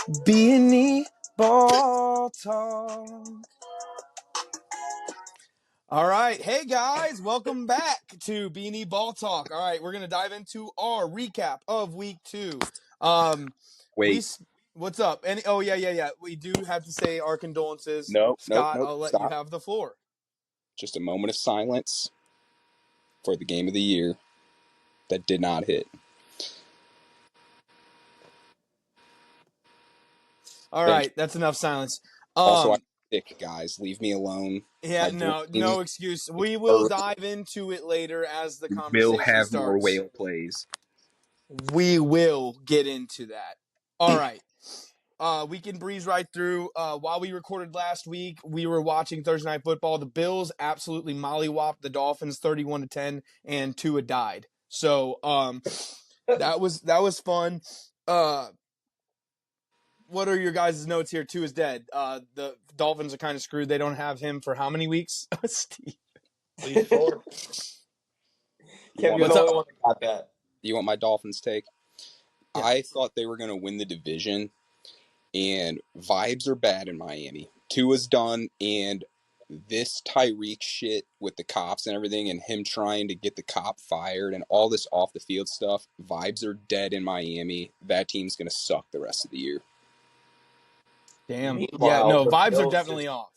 Beanie Ball Talk. All right. Hey, guys. Welcome back to Beanie Ball Talk. All right. We're going to dive into our recap of week 2. Wait. What's up? Yeah. We do have to say our condolences. Nope. Scott, I'll let you Stop. have the floor. Just a moment of silence for the game of the year that did not hit. All right. That's enough silence. Also, I'm sick, guys. Leave me alone. Yeah, My no excuse. We will early. dive into it later as the Will conversation have more starts. whale plays. We will get into that. All right. We can breeze right through. While we recorded last week, we were watching Thursday Night Football. The Bills absolutely mollywopped the Dolphins 31-10, and Tua died. So that was fun. What are your guys' notes here? Tua's dead. The Dolphins are kind of screwed. They don't have him for how many weeks? Steve. At least 4. Kevin, you're the only one that got that. You want my Dolphins take? Yeah. I thought they were going to win the division, and vibes are bad in Miami. Tua's done, and this Tyreek shit with the cops and everything, and him trying to get the cop fired and all this off the field stuff, vibes are dead in Miami. That team's going to suck the rest of the year. Damn. Meanwhile, Yeah, no, the vibes are Bills definitely off.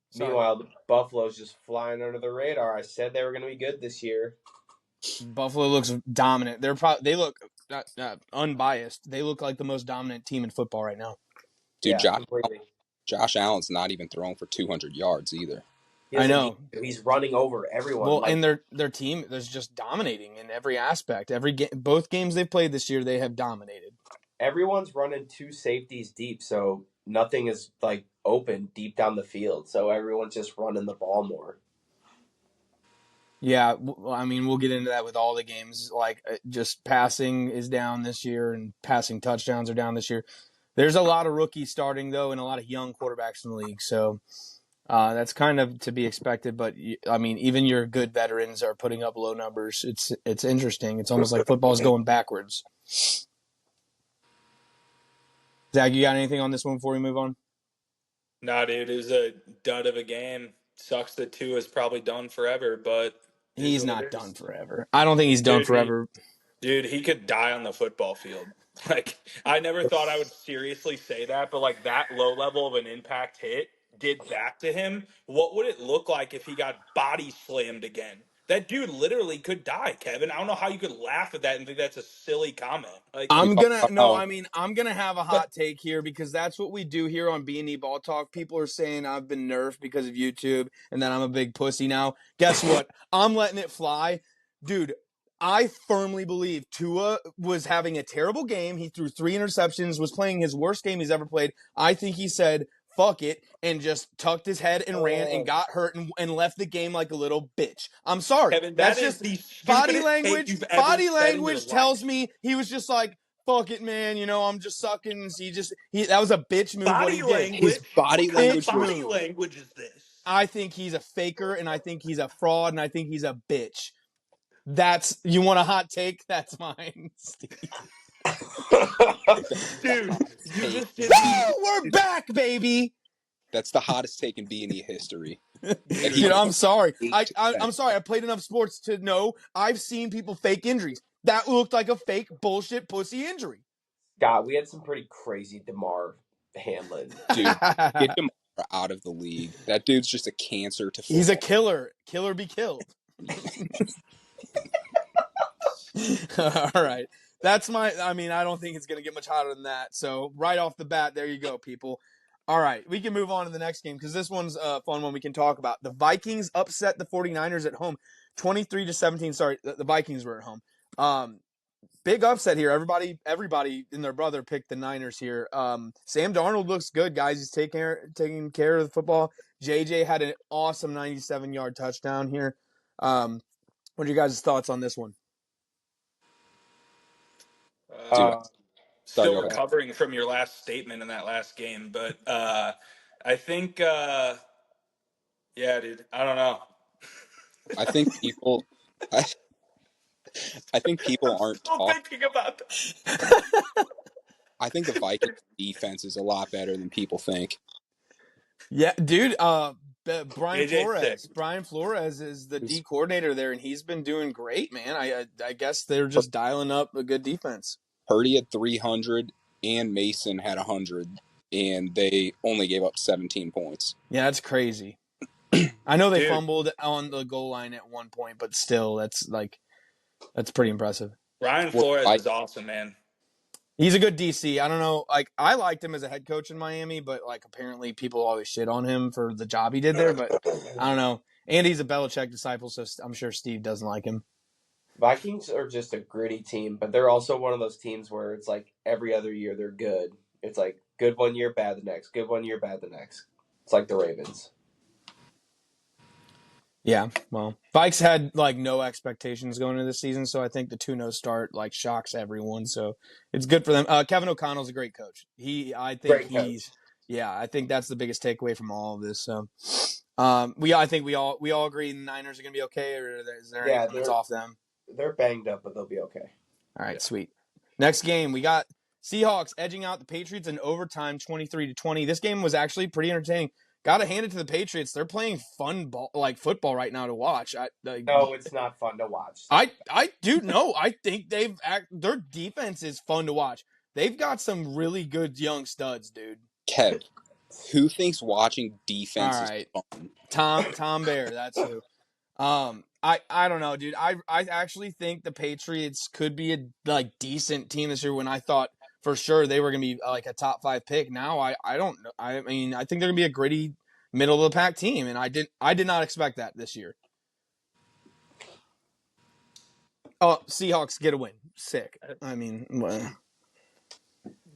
Sorry. Meanwhile, the Buffalo's just flying under the radar. I said they were going to be good this year. Buffalo looks dominant. They look unbiased. They look like the most dominant team in football right now. Dude, Yeah, completely. Josh Allen's not even throwing for 200 yards either. I know. He's running over everyone. Well, and their team is just dominating in every aspect. Both games they've played this year, they have dominated. Everyone's running 2 safeties deep, so nothing is like open deep down the field. So everyone's just running the ball more. Yeah, I mean, we'll get into that with all the games. Like, just passing is down this year, and passing touchdowns are down this year. There's a lot of rookies starting, though, and a lot of young quarterbacks in the league. So that's kind of to be expected. But, I mean, even your good veterans are putting up low numbers. It's interesting. It's almost like football's going backwards. Zach, you got anything on this one before we move on? Nah, dude, it was a dud of a game. Sucks that Tua is probably done forever, but He's not done forever. I don't think he's done forever. Dude, he could die on the football field. Like, I never thought I would seriously say that, but like that low level of an impact hit did that to him. What would it look like if he got body slammed again? That dude literally could die, Kevin. I don't know how you could laugh at that and think that's a silly comment. Like, I'm gonna have a hot take here because that's what we do here on B&E Ball Talk. People are saying I've been nerfed because of YouTube and that I'm a big pussy now. Guess what? I'm letting it fly. Dude, I firmly believe Tua was having a terrible game. He threw 3 interceptions, was playing his worst game he's ever played. I think he said, fuck it, and just tucked his head and ran and got hurt and left the game like a little bitch. I'm sorry. Kevin, that's is just the body stupidest language. take you've ever Body said in your language life. tells me he was just like, fuck it, man. You know, I'm just sucking. That was a bitch move. What he did. His body language. What kind of body language is this? I think he's a faker, and I think he's a fraud, and I think he's a bitch. You want a hot take? That's mine, Steve. Dude, you just did. We're back, baby. That's the hottest take in B&E history. Dude, I'm sorry. I'm sorry. I played enough sports to know I've seen people fake injuries. That looked like a fake bullshit pussy injury. God, we had some pretty crazy Damar Hamlin. Dude, get DeMar out of the league. That dude's just a cancer to football. He's a killer. Killer be killed. All right. I don't think it's going to get much hotter than that. So right off the bat, there you go, people. All right. We can move on to the next game because this one's a fun one we can talk about. The Vikings upset the 49ers at home, 23-17. Sorry, the Vikings were at home. Big upset here. Everybody and their brother picked the Niners here. Sam Darnold looks good, guys. He's taking care of the football. JJ had an awesome 97-yard touchdown here. What are your guys' thoughts on this one? Still recovering from your last statement in that last game, but I think, yeah, dude, I don't know. I think people aren't still thinking about that. I think the Vikings defense is a lot better than people think. Yeah, dude. Brian AJ's sick. Flores. Brian Flores is the D Who's- coordinator there, and he's been doing great, man. I guess they're just dialing up a good defense. Purdy had 300 and Mason had 100, and they only gave up 17 points. Yeah, that's crazy. I know they Dude. fumbled on the goal line at one point, but still, that's pretty impressive. Ryan Flores is awesome, man. He's a good DC. I don't know. Like, I liked him as a head coach in Miami, but like apparently people always shit on him for the job he did there. But I don't know. And he's a Belichick disciple, so I'm sure Steve doesn't like him. Vikings are just a gritty team, but they're also one of those teams where it's like every other year they're good. It's like good one year, bad the next. Good one year, bad the next. It's like the Ravens. Yeah, well, Vikes had like no expectations going into this season, so I think the 2-0 start like shocks everyone. So it's good for them. Kevin O'Connell's a great coach. I think that's the biggest takeaway from all of this. So, I think we all agree the Niners are gonna be okay, or is there anyone that's off them? They're banged up, but they'll be okay. All right, sweet. Next game, we got Seahawks edging out the Patriots in overtime, 23-20. This game was actually pretty entertaining. Got to hand it to the Patriots. They're playing fun ball, like football right now to watch. No, it's not fun to watch. I do know. I think their defense is fun to watch. They've got some really good young studs, dude. Kev, who thinks watching defense All right. is fun? Tom Bear, that's who. I don't know, dude. I actually think the Patriots could be a like decent team this year when I thought for sure they were gonna be like a top 5 pick. Now I don't know. I mean, I think they're gonna be a gritty middle of the pack team, and I did not expect that this year. Oh, Seahawks get a win. Sick. I mean,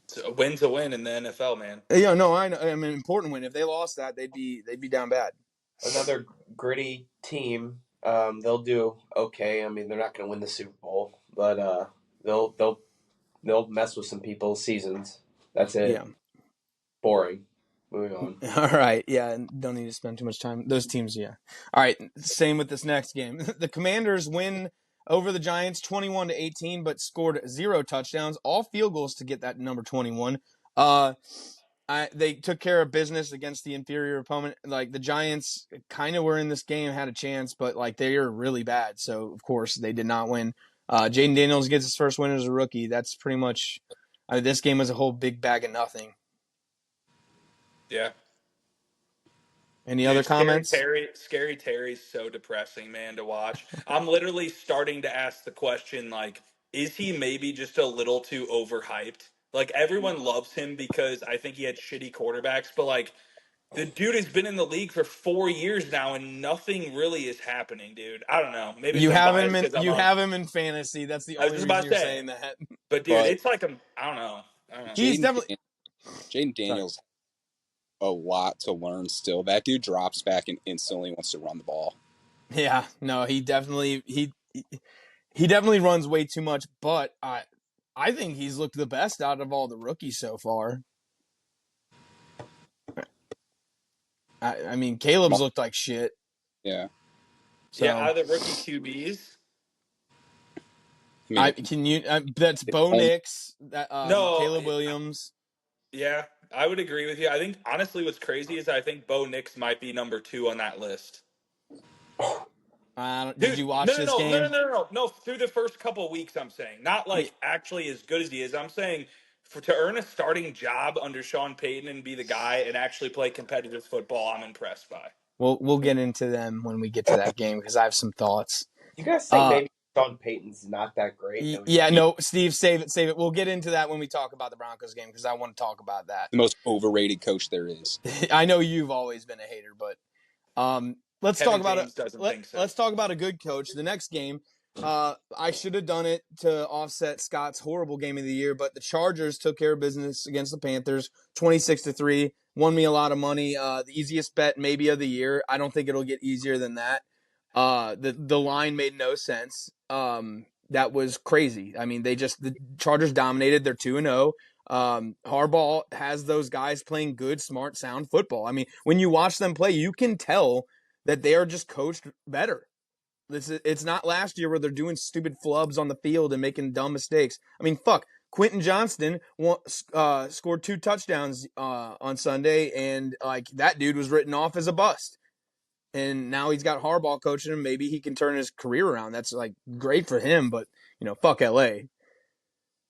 It's a win's a win in the NFL, man. yeah, no, I know. I mean, important win. If they lost that, they'd be down bad. Another gritty team. They'll do okay. I mean, they're not going to win the Super Bowl, but they'll mess with some people's seasons. That's it. Yeah. Boring. Moving on. All right. Yeah, don't need to spend too much time. Those teams, yeah. All right. Same with this next game. The Commanders win over the Giants 21-18, but scored 0 touchdowns, all field goals to get that number 21. They took care of business against the inferior opponent. Like the Giants kind of were in this game, had a chance, but like they are really bad. So of course they did not win. Jaden Daniels gets his first win as a rookie. That's pretty much this game was a whole big bag of nothing. Yeah. Any other comments? Scary Terry's so depressing, man, to watch. I'm literally starting to ask the question, like, is he maybe just a little too overhyped? Like, everyone loves him because I think he had shitty quarterbacks, but, like, the dude has been in the league for 4 years now, and nothing really is happening, dude. I don't know. Maybe You it's have biased him 'cause I'm you on- have him in fantasy. That's the I was only just reason about you're to say. saying that. But, dude, But- it's like I don't know. He's definitely Jaden Daniels a lot to learn still. That dude drops back and instantly wants to run the ball. Yeah, no, he definitely runs way too much, but I think he's looked the best out of all the rookies so far. I mean, Caleb's looked like shit. Yeah. So, Yeah, out of the rookie QBs. I mean, that's Bo Nix, No, Caleb Williams. Yeah, I would agree with you. I think honestly, what's crazy is I think Bo Nix might be number 2 on that list. Did you watch this game? No. Through the first couple weeks, I'm saying not like actually as good as he is. I'm saying to earn a starting job under Sean Payton and be the guy and actually play competitive football, I'm impressed by. We'll get into them when we get to that game because I have some thoughts. You guys think maybe Sean Payton's not that great? Yeah, no, Steve, save it. We'll get into that when we talk about the Broncos game because I want to talk about that. the most overrated coach there is. I know you've always been a hater, but let's Kevin talk about James doesn't think so. Let's talk about a good coach. The next game, I should have done it to offset Scott's horrible game of the year, but the Chargers took care of business against the Panthers, 26-3. Won me a lot of money. The easiest bet maybe of the year. I don't think it'll get easier than that. The line made no sense. That was crazy. I mean, the Chargers dominated. They're 2-0. Harbaugh has those guys playing good, smart, sound football. I mean, when you watch them play, you can tell that they are just coached better. It's not last year where they're doing stupid flubs on the field and making dumb mistakes. I mean, fuck. Quentin Johnston scored 2 touchdowns on Sunday, and like that dude was written off as a bust. And now he's got Harbaugh coaching him. Maybe he can turn his career around. That's like great for him, but fuck LA.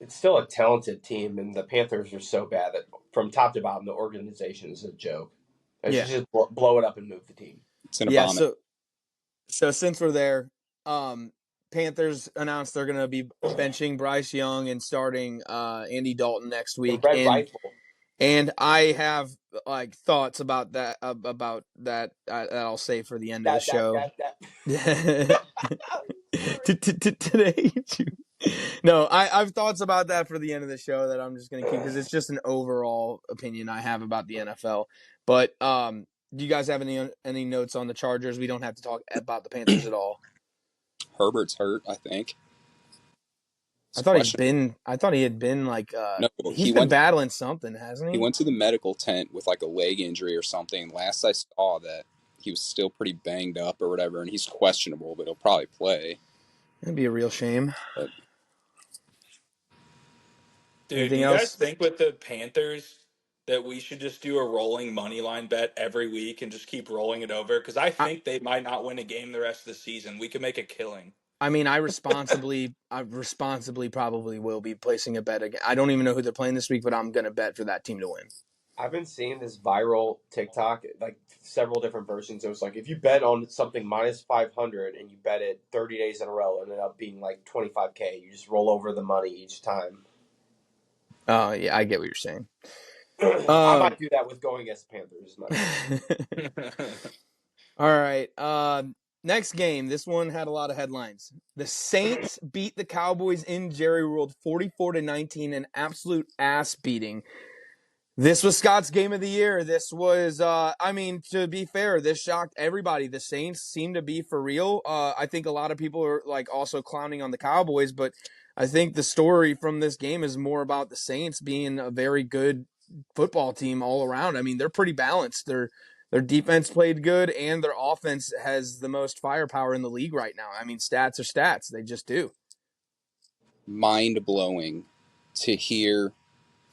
It's still a talented team, and the Panthers are so bad that from top to bottom, the organization is a joke. They should just blow it up and move the team. It's an abomination. So since we're there, Panthers announced they're going to be benching Bryce Young and starting Andy Dalton next week. The Red Rifle. And I have like thoughts about that that I'll say for the end of the show. Today. No, I have thoughts about that for the end of the show that I'm just going to keep because it's just an overall opinion I have about the NFL. But do you guys have any notes on the Chargers? We don't have to talk about the Panthers at all. Herbert's hurt, I think. I thought he had been like no, he's been battling something, hasn't he? He went to the medical tent with like a leg injury or something. Last I saw that he was still pretty banged up or whatever, and he's questionable, but he'll probably play. That'd be a real shame. But... Dude, anything do you else? guys think with the Panthers that we should just do a rolling money line bet every week and just keep rolling it over? Because I think they might not win a game the rest of the season. We could make a killing. I mean, I responsibly probably will be placing a bet again. I don't even know who they're playing this week, but I'm going to bet for that team to win. I've been seeing this viral TikTok, like several different versions. It was like if you bet on something minus 500 and you bet it 30 days in a row, it ended up being like 25K. You just roll over the money each time. Yeah, I get what you're saying. I might do that with going against the Panthers. All right. Next game. This one had a lot of headlines. The Saints beat the Cowboys in Jerry World 44-19, an absolute ass beating. This was Scott's game of the year. This was, to be fair, this shocked everybody. The Saints seem to be for real. I think a lot of people are like also clowning on the Cowboys, but I think the story from this game is more about the Saints being a very good football team all around. I mean, they're pretty balanced. Their defense played good, and their offense has the most firepower in the league right now. I mean, stats are stats. They just do. Mind-blowing to hear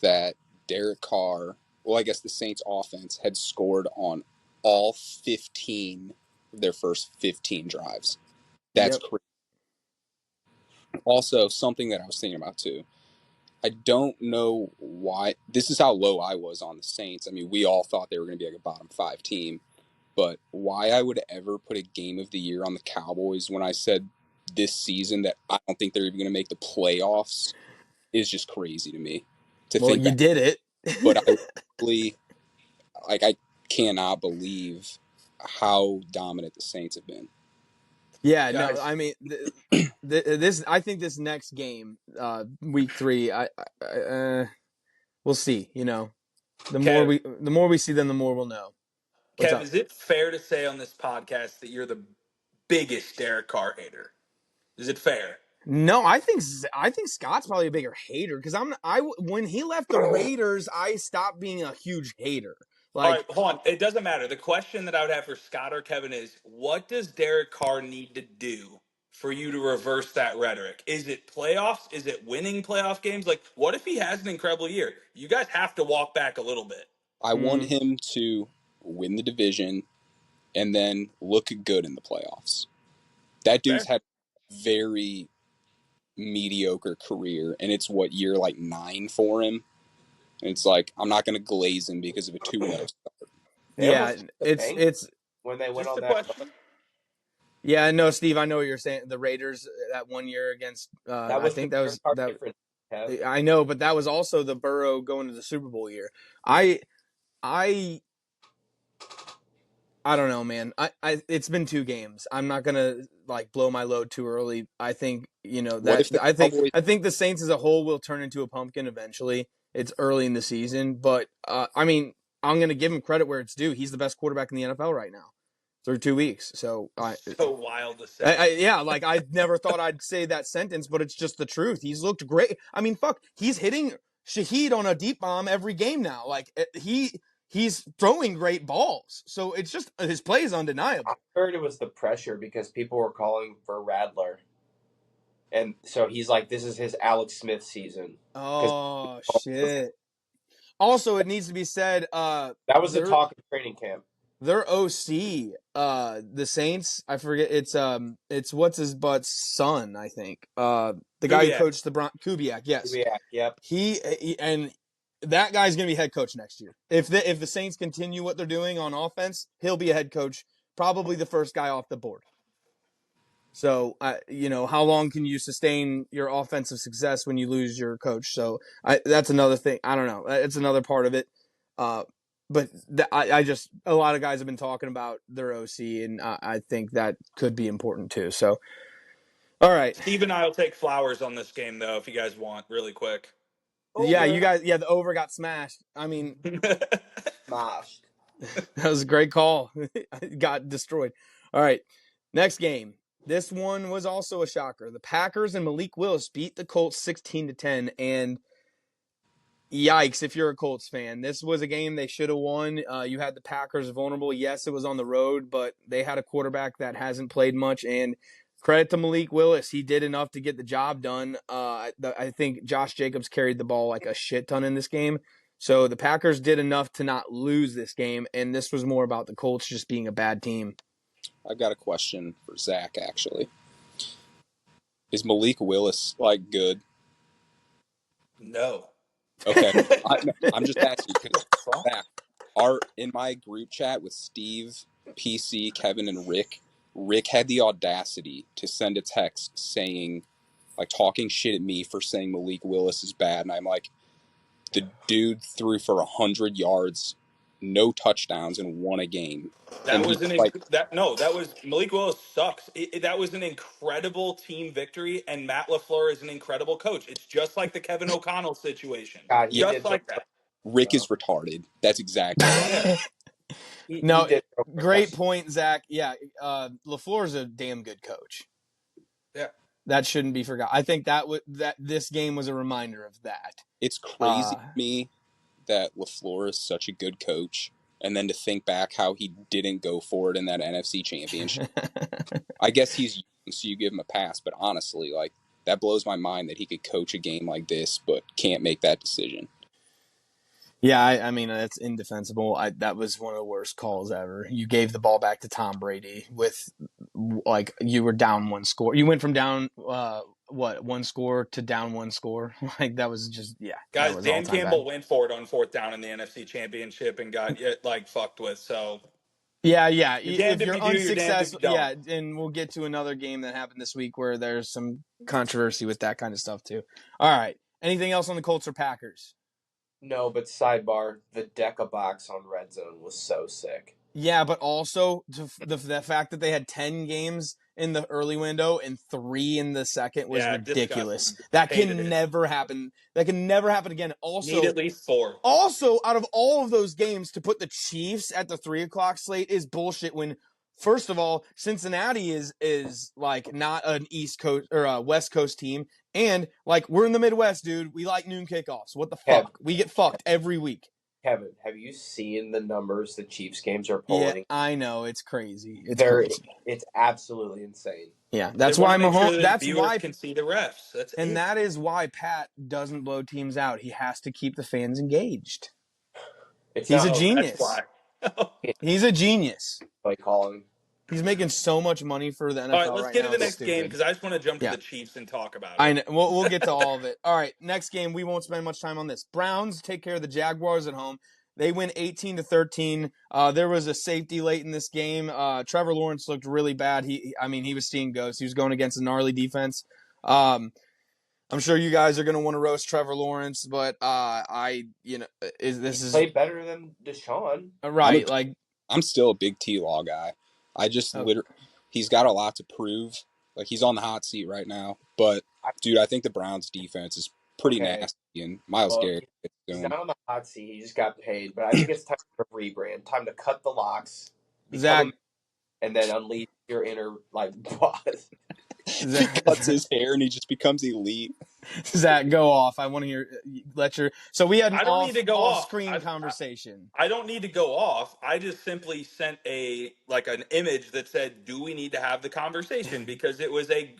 that Derek Carr, well, I guess the Saints offense had scored on all 15 of their first 15 drives. That's crazy. Also, something that I was thinking about too. I don't know why. This is how low I was on the Saints. I mean, we all thought they were going to be like a bottom 5 team. But why I would ever put a game of the year on the Cowboys when I said this season that I don't think they're even going to make the playoffs is just crazy to me. You did it. But I really, I cannot believe how dominant the Saints have been. Yeah, guys. No, I mean, I think this next game, week 3, we'll see. The more we see them, the more we'll know. Kev, is it fair to say on this podcast that you're the biggest Derek Carr hater? Is it fair? No, I think Scott's probably a bigger hater because when he left the Raiders, I stopped being a huge hater. All right, hold on. It doesn't matter. The question that I would have for Scott or Kevin is, what does Derek Carr need to do for you to reverse that rhetoric? Is it playoffs? Is it winning playoff games? Like, what if he has an incredible year? You guys have to walk back a little bit. I want him to win the division and then look good in the playoffs. That dude's had a very mediocre career, and it's year like 9 for him. And it's like, I'm not going to glaze him because of a 2-0 start. Yeah, it's when they went on that question. Yeah, no, Steve, I know what you're saying. The Raiders that 1 year against I think that was that. I know, but that was also the Burrow going to the Super Bowl year. I don't know, man. It's been 2 games. I'm not gonna blow my load too early. I think I think the Saints as a whole will turn into a pumpkin eventually. It's early in the season, but I'm gonna give him credit where it's due. He's the best quarterback in the NFL right now through 2 weeks. So wild to say. I never thought I'd say that sentence, but it's just the truth. He's looked great. I mean, he's hitting Shaheed on a deep bomb every game now. He's throwing great balls. So it's just his play is undeniable. I heard it was the pressure because people were calling for Radler. And so he's like, this is his Alex Smith season. Because Oh shit. Also, it needs to be said, that was the their talk of training camp. OC, the Saints. I forget. It's what's his butt's son. I think. The guy who Kubiak. coached the Kubiak. Yes, Yeah, yep. he and that guy's gonna be head coach next year. If the Saints continue what they're doing on offense, he'll be a head coach. Probably the first guy off the board. So, how long can you sustain your offensive success when you lose your coach? So, that's another thing. I don't know. It's another part of it. But I just a lot of guys have been talking about their OC, and I think that could be important too. So, all right, Steve and I will take flowers on this game, though, if you guys want, really quick. yeah, you Over. guys, yeah, the over got smashed. I mean, Smashed. that was a great call. It got destroyed. All right, next game. This one was also a shocker. The Packers and Malik Willis beat the Colts 16-10, and yikes, if you're a Colts fan. This was a game they should have won. You had the Packers vulnerable. Yes, it was on the road, but they had a quarterback that hasn't played much, and credit to Malik Willis. He did enough to get the job done. I think Josh Jacobs carried the ball like a shit ton in this game. So the Packers did enough to not lose this game, and this was more about the Colts just being a bad team. I've got a question for Zach, actually. Is Malik Willis, like, good? No. Okay. I'm just asking because Zach, in my group chat with Steve, PC, Kevin, and Rick had the audacity to send a text saying, like, talking shit at me for saying Malik Willis is bad. And I'm like, the dude threw for 100 yards, no touchdowns, and won a game. That And was he's like, that was Malik Willis sucks. That was an incredible team victory, and Matt LaFleur is an incredible coach. It's just like the Kevin O'Connell situation, God, he yeah, just did throw. like that. Rick So. is retarded. That's exactly why. Yeah. He No, did throw for great touchdowns. point, Zach. Yeah, LaFleur's a damn good coach. Yeah. That shouldn't be forgotten. I think that this game was a reminder of that. It's crazy to me that LaFleur is such a good coach, and then to think back how he didn't go for it in that NFC Championship. I guess he's young, so you give him a pass, but honestly, like, that blows my mind that he could coach a game like this but can't make that decision. Yeah, I mean, that's indefensible. That was one of the worst calls ever. You gave the ball back to Tom Brady with, like, you were down one score. You went from down, one score to down one score. Like, that was just, yeah. Guys, That was Dan all-time Campbell bad. went for it on fourth down in the NFC Championship and got like fucked with. So Yeah. you're If damned if you're you do, you're damned if you unsuccessful, don't. yeah, and we'll get to another game that happened this week where there's some controversy with that kind of stuff, too. All right. Anything else on the Colts or Packers? No, but sidebar, the Deca box on Red Zone was so sick. Yeah, but also the fact that they had 10 games in the early window and 3 in the second was Yeah, ridiculous. disgusting. That Hated can it. never happen. That can never happen again. Need at least 4. Also, out of all of those games, to put the Chiefs at the 3 o'clock slate is bullshit. When, first of all, Cincinnati is like not an East Coast or a West Coast team, and like we're in the Midwest, dude. We like noon kickoffs. What the fuck? We get fucked every week. Kevin, have you seen the numbers the Chiefs games are Yeah, pulling? I know it's crazy. It's crazy. It's absolutely insane. Yeah, that's They why wanna make sure Mahomes. that That's viewers why, can see the refs. That's and it. that is why Pat doesn't blow teams out. He has to keep the fans engaged. It's He's not a genius. That's why. He's a genius. play calling. He's making so much money for the NFL All right, let's right get now. to the It's next game stupid. because I just want to jump to Yeah. the Chiefs and talk about it. I know. We'll get to all of it. All right, next game. We won't spend much time on this. Browns take care of the Jaguars at home. They win 18-13. There was a safety late in this game. Trevor Lawrence looked really bad. He was seeing ghosts. He was going against a gnarly defense. I'm sure you guys are going to want to roast Trevor Lawrence, but He played better than Deshaun. right. I'm still a big T-Law guy. He's got a lot to prove. Like, he's on the hot seat right now. But, dude, I think the Browns' defense is pretty nasty, and Myles Garrett. He's not on the hot seat. He just got paid. But I think it's time for a rebrand. Time to cut the locks. Zach, and then unleash your inner like boss. He cuts his hair and he just becomes elite. Zach, go off. I want to hear. So we had an I don't need to go off. off-screen conversation. I don't need to go off. I just simply sent an image that said, "Do we need to have the conversation?" Because it was a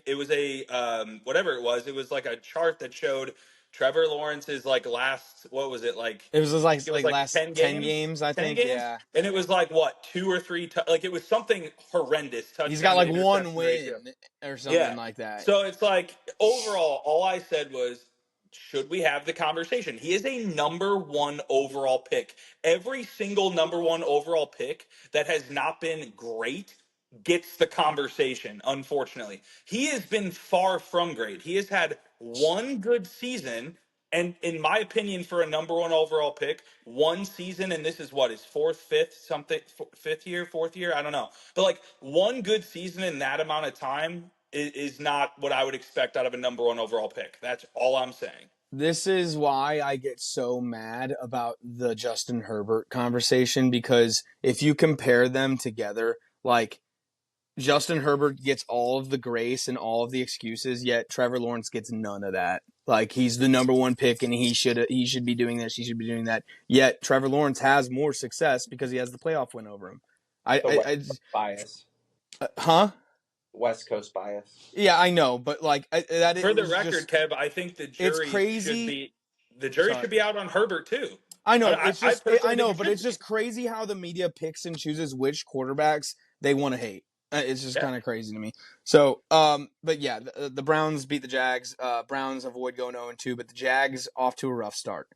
whatever it was. It was like a chart that showed Trevor Lawrence's like last, what was it like? It was I think it was like like last 10 games, I 10 think. games, Yeah, and it was like what, two or three, like it was something horrendous. he's got Touchdown to like one interception win ratio. or something Yeah. like that. So it's like overall, all I said was, should we have the conversation? He is a number one overall pick. Every single number one overall pick that has not been great gets the conversation, unfortunately. He has been far from great. He has had one good season. And in my opinion, for a number one overall pick, one season, and this is what, his fifth year, fourth year, I don't know. But like one good season in that amount of time is not what I would expect out of a number one overall pick. That's all I'm saying. This is why I get so mad about the Justin Herbert conversation, because if you compare them together, like Justin Herbert gets all of the grace and all of the excuses, yet Trevor Lawrence gets none of that. Like, he's the number one pick and he should be doing this, he should be doing that. Yet Trevor Lawrence has more success because he has the playoff win over him. Bias. Huh? West Coast bias. Yeah, I know, but like For the was record, Kev, I think the jury crazy. should be out on Herbert too. I know I know, think but it's just crazy how the media picks and chooses which quarterbacks they want to hate. It's just kind of crazy to me. So, but yeah, the Browns beat the Jags. Browns avoid going 0-2, but the Jags off to a rough start.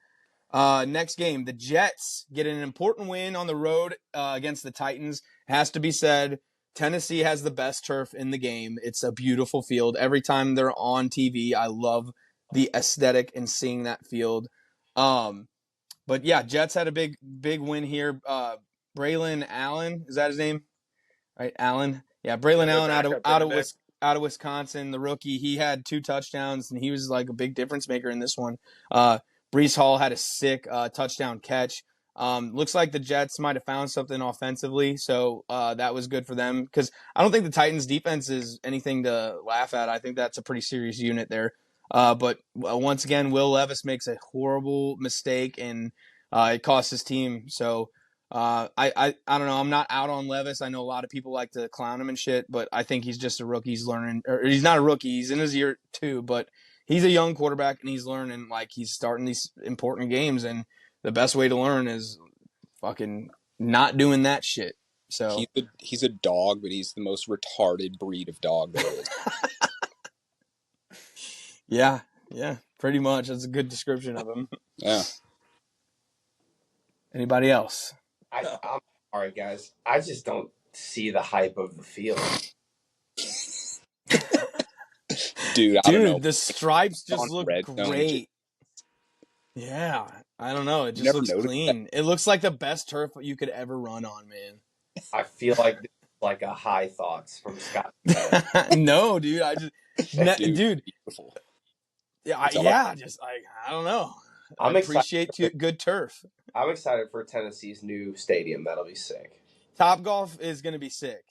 Next game, the Jets get an important win on the road against the Titans. Has to be said, Tennessee has the best turf in the game. It's a beautiful field. Every time they're on TV, I love the aesthetic and seeing that field. But yeah, Jets had a big win here. Braylon Allen, is that his name? Right, Allen. Yeah, Braylon Allen out of Wisconsin, the rookie. He had 2 touchdowns and he was like a big difference maker in this one. Breece Hall had a sick touchdown catch. Looks like the Jets might have found something offensively, so that was good for them, because I don't think the Titans' defense is anything to laugh at. I think that's a pretty serious unit there. But once again, Will Levis makes a horrible mistake, and it costs his team. So I don't know. I'm not out on Levis. I know a lot of people like to clown him and shit, but I think he's just a rookie. He's learning, or he's not a rookie. He's in his year 2, but he's a young quarterback and he's learning. Like, he's starting these important games, and the best way to learn is fucking not doing that shit. So he's a dog, but he's the most retarded breed of dog there is. Yeah, pretty much. That's a good description of him. Yeah. Anybody else? I'm all right, guys. I just don't see the hype of the field. Dude, I don't know. The stripes just look great. Yeah, I don't know. It just looks clean. It looks like the best turf you could ever run on, man. I feel like this is like a high thoughts from Scott. No, dude. Dude. Beautiful. Yeah, I don't know. I appreciate good turf. I'm excited for Tennessee's new stadium. That'll be sick. Topgolf is going to be sick.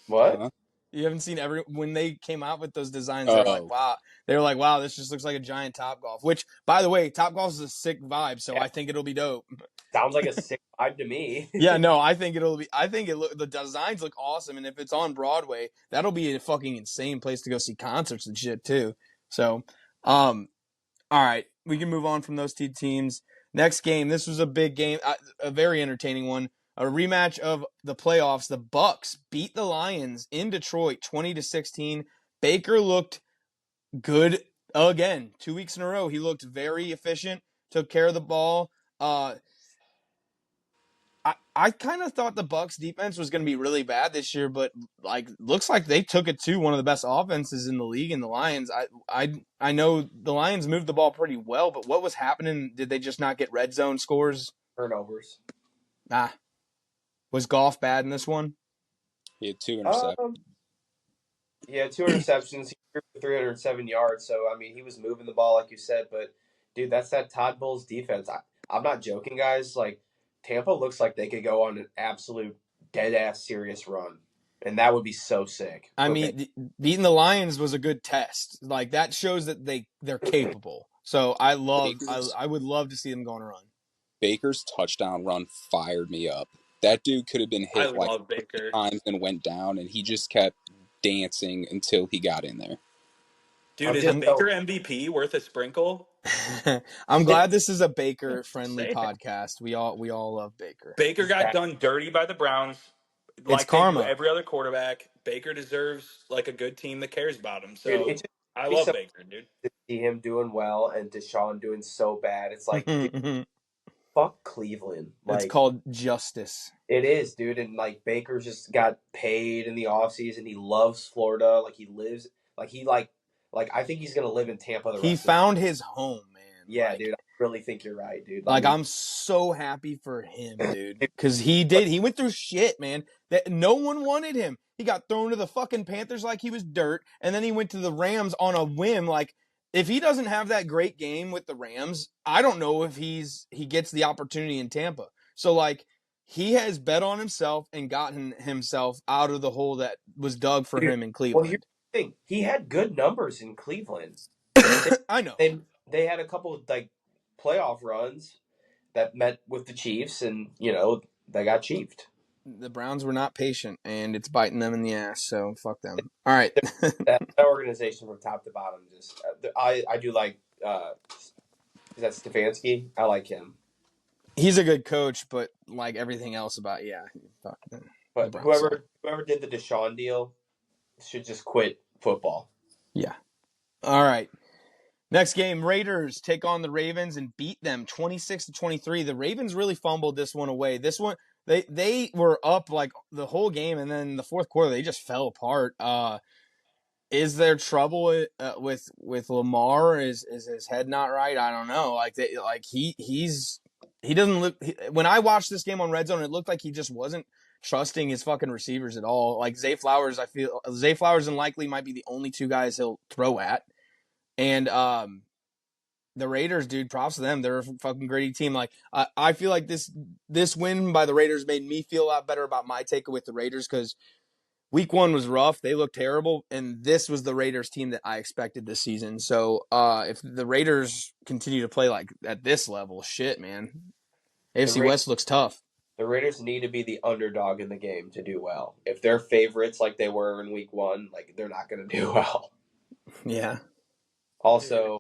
What? Uh-huh. You haven't seen when they came out with those designs, they're like, wow. They were like, wow, this just looks like a giant Topgolf. Which, by the way, Topgolf is a sick vibe, so yeah. I think it'll be dope. Sounds like a sick vibe to me. Yeah, no, I think the designs look awesome, and if it's on Broadway, that'll be a fucking insane place to go see concerts and shit too. So, all right, we can move on from those 2 teams. Next game, this was a big game, a very entertaining one. A rematch of the playoffs. The Bucks beat the Lions in Detroit 20-16. Baker looked good again. 2 weeks in a row. He looked very efficient, took care of the ball. I kind of thought the Bucks defense was going to be really bad this year, but like looks like they took it to one of the best offenses in the league in the Lions. I know the Lions moved the ball pretty well, but what was happening? Did they just not get red zone scores? Turnovers. Was Goff bad in this one? He had 2 interceptions. Yeah, 2 interceptions. He threw 307 yards. So, I mean, he was moving the ball, like you said. But, dude, that's that Todd Bowles defense. I'm not joking, guys. Like, Tampa looks like they could go on an absolute dead ass serious run, and that would be so sick. I for mean, Baker. beating the Lions was a good test. Like that shows that they're capable. So I Baker's would love to see them go on a run. Baker's touchdown run fired me up. That dude could have been I hit like love Baker. times and went down, and he just kept dancing until he got in there. Dude, I'm is a just Baker MVP worth a sprinkle? I'm glad this is a Baker friendly Say it. podcast. We all love Baker. Baker got that done dirty by the Browns, It's like they do karma. every other quarterback. Baker deserves like a good team that cares about him. dude. So It just I be love so Baker, dude. to see him doing well and Deshaun doing so bad. It's like, dude, fuck Cleveland. It's Like called justice. it is, dude. And like Baker's just got paid in the offseason. He loves Florida. Like he lives. Like he like I think he's gonna live in Tampa the He rest of. found his home, man. Yeah, Like, dude. I really think you're right, dude. Like I'm so happy for him, dude, because he went through shit, man. That no one wanted him. He got thrown to the fucking Panthers like he was dirt, and then he went to the Rams on a whim. Like if he doesn't have that great game with the Rams, I don't know if he gets the opportunity in Tampa. So like he has bet on himself and gotten himself out of the hole that was dug for Dude, him in well, Cleveland. here's the thing. He had good numbers in Cleveland. I know. They had a couple of like playoff runs that met with the Chiefs, and they got chiefed. The Browns were not patient, and it's biting them in the ass. So fuck them. All right. That organization from top to bottom, just I do like. Is that Stefanski? I like him. He's a good coach, but like everything else about fuck them. But whoever did the Deshaun deal should just quit football. Yeah. All right. Next game, Raiders take on the Ravens and beat them 26-23. The Ravens really fumbled this one away. This one they were up like the whole game, and then the fourth quarter they just fell apart. Is there trouble with Lamar? Is his head not right? I don't know. Like he doesn't look. When I watched this game on Red Zone, it looked like he just wasn't trusting his fucking receivers at all. Like Zay Flowers, I feel Zay Flowers and Likely might be the only two guys he'll throw at. And the Raiders, dude, props to them. They're a fucking gritty team. Like I feel like this win by the Raiders made me feel a lot better about my take with the Raiders because week one was rough. They looked terrible, and this was the Raiders team that I expected this season. So if the Raiders continue to play like at this level, shit, man, AFC West looks tough. The Raiders need to be the underdog in the game to do well. If they're favorites like they were in week one, like they're not going to do well. Yeah. Also,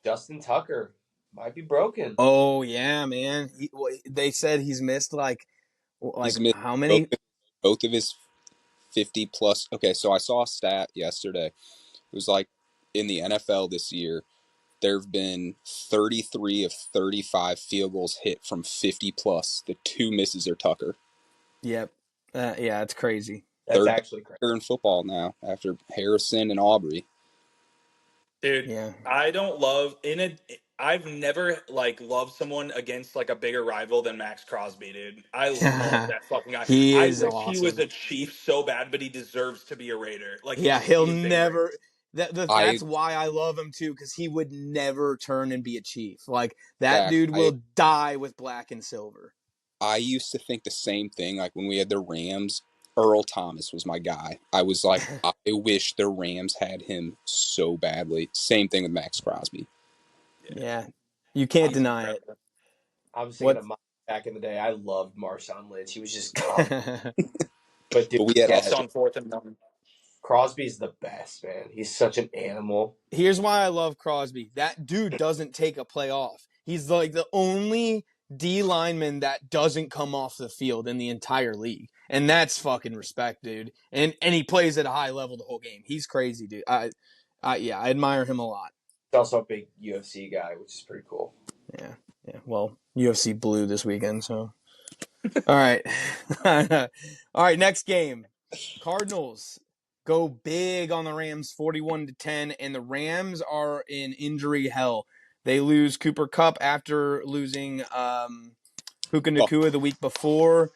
Justin Tucker might be broken. Oh yeah, man. They said he's missed like He's missed how many? both of his 50 plus. Okay, so I saw a stat yesterday. It was like in the NFL this year, there have been 33 of 35 field goals hit from 50 plus. The two misses are Tucker. Yep. Yeah, it's crazy. That's Third actually crazy. in football now after Harrison and Aubrey. Dude, Yeah. I've never like loved someone against like a bigger rival than Max Crosby, dude. I love that fucking guy. He I is wish he was awesome. a Chief so bad, but he deserves to be a Raider. Like Yeah, he he'll just be a never. Raider. That's why I love him too, because he would never turn and be a Chief. Like that dude will die with black and silver. I used to think the same thing. Like when we had the Rams, Earl Thomas was my guy. I was like, I wish the Rams had him so badly. Same thing with Max Crosby. Yeah, you can't deny it. I was thinking of Mike back in the day. I loved Marshawn Lynch. He was just gone. But we had on 4th and 1. Crosby's the best, man. He's such an animal. Here's why I love Crosby. That dude doesn't take a play off. He's like the only D lineman that doesn't come off the field in the entire league. And that's fucking respect, dude. And he plays at a high level the whole game. He's crazy, dude. I admire him a lot. He's also a big UFC guy, which is pretty cool. Yeah. Well, UFC blew this weekend, so. All right. All right, next game. Cardinals go big on the Rams 41-10, and the Rams are in injury hell. They lose Cooper Kupp after losing Puka Nacua the week before.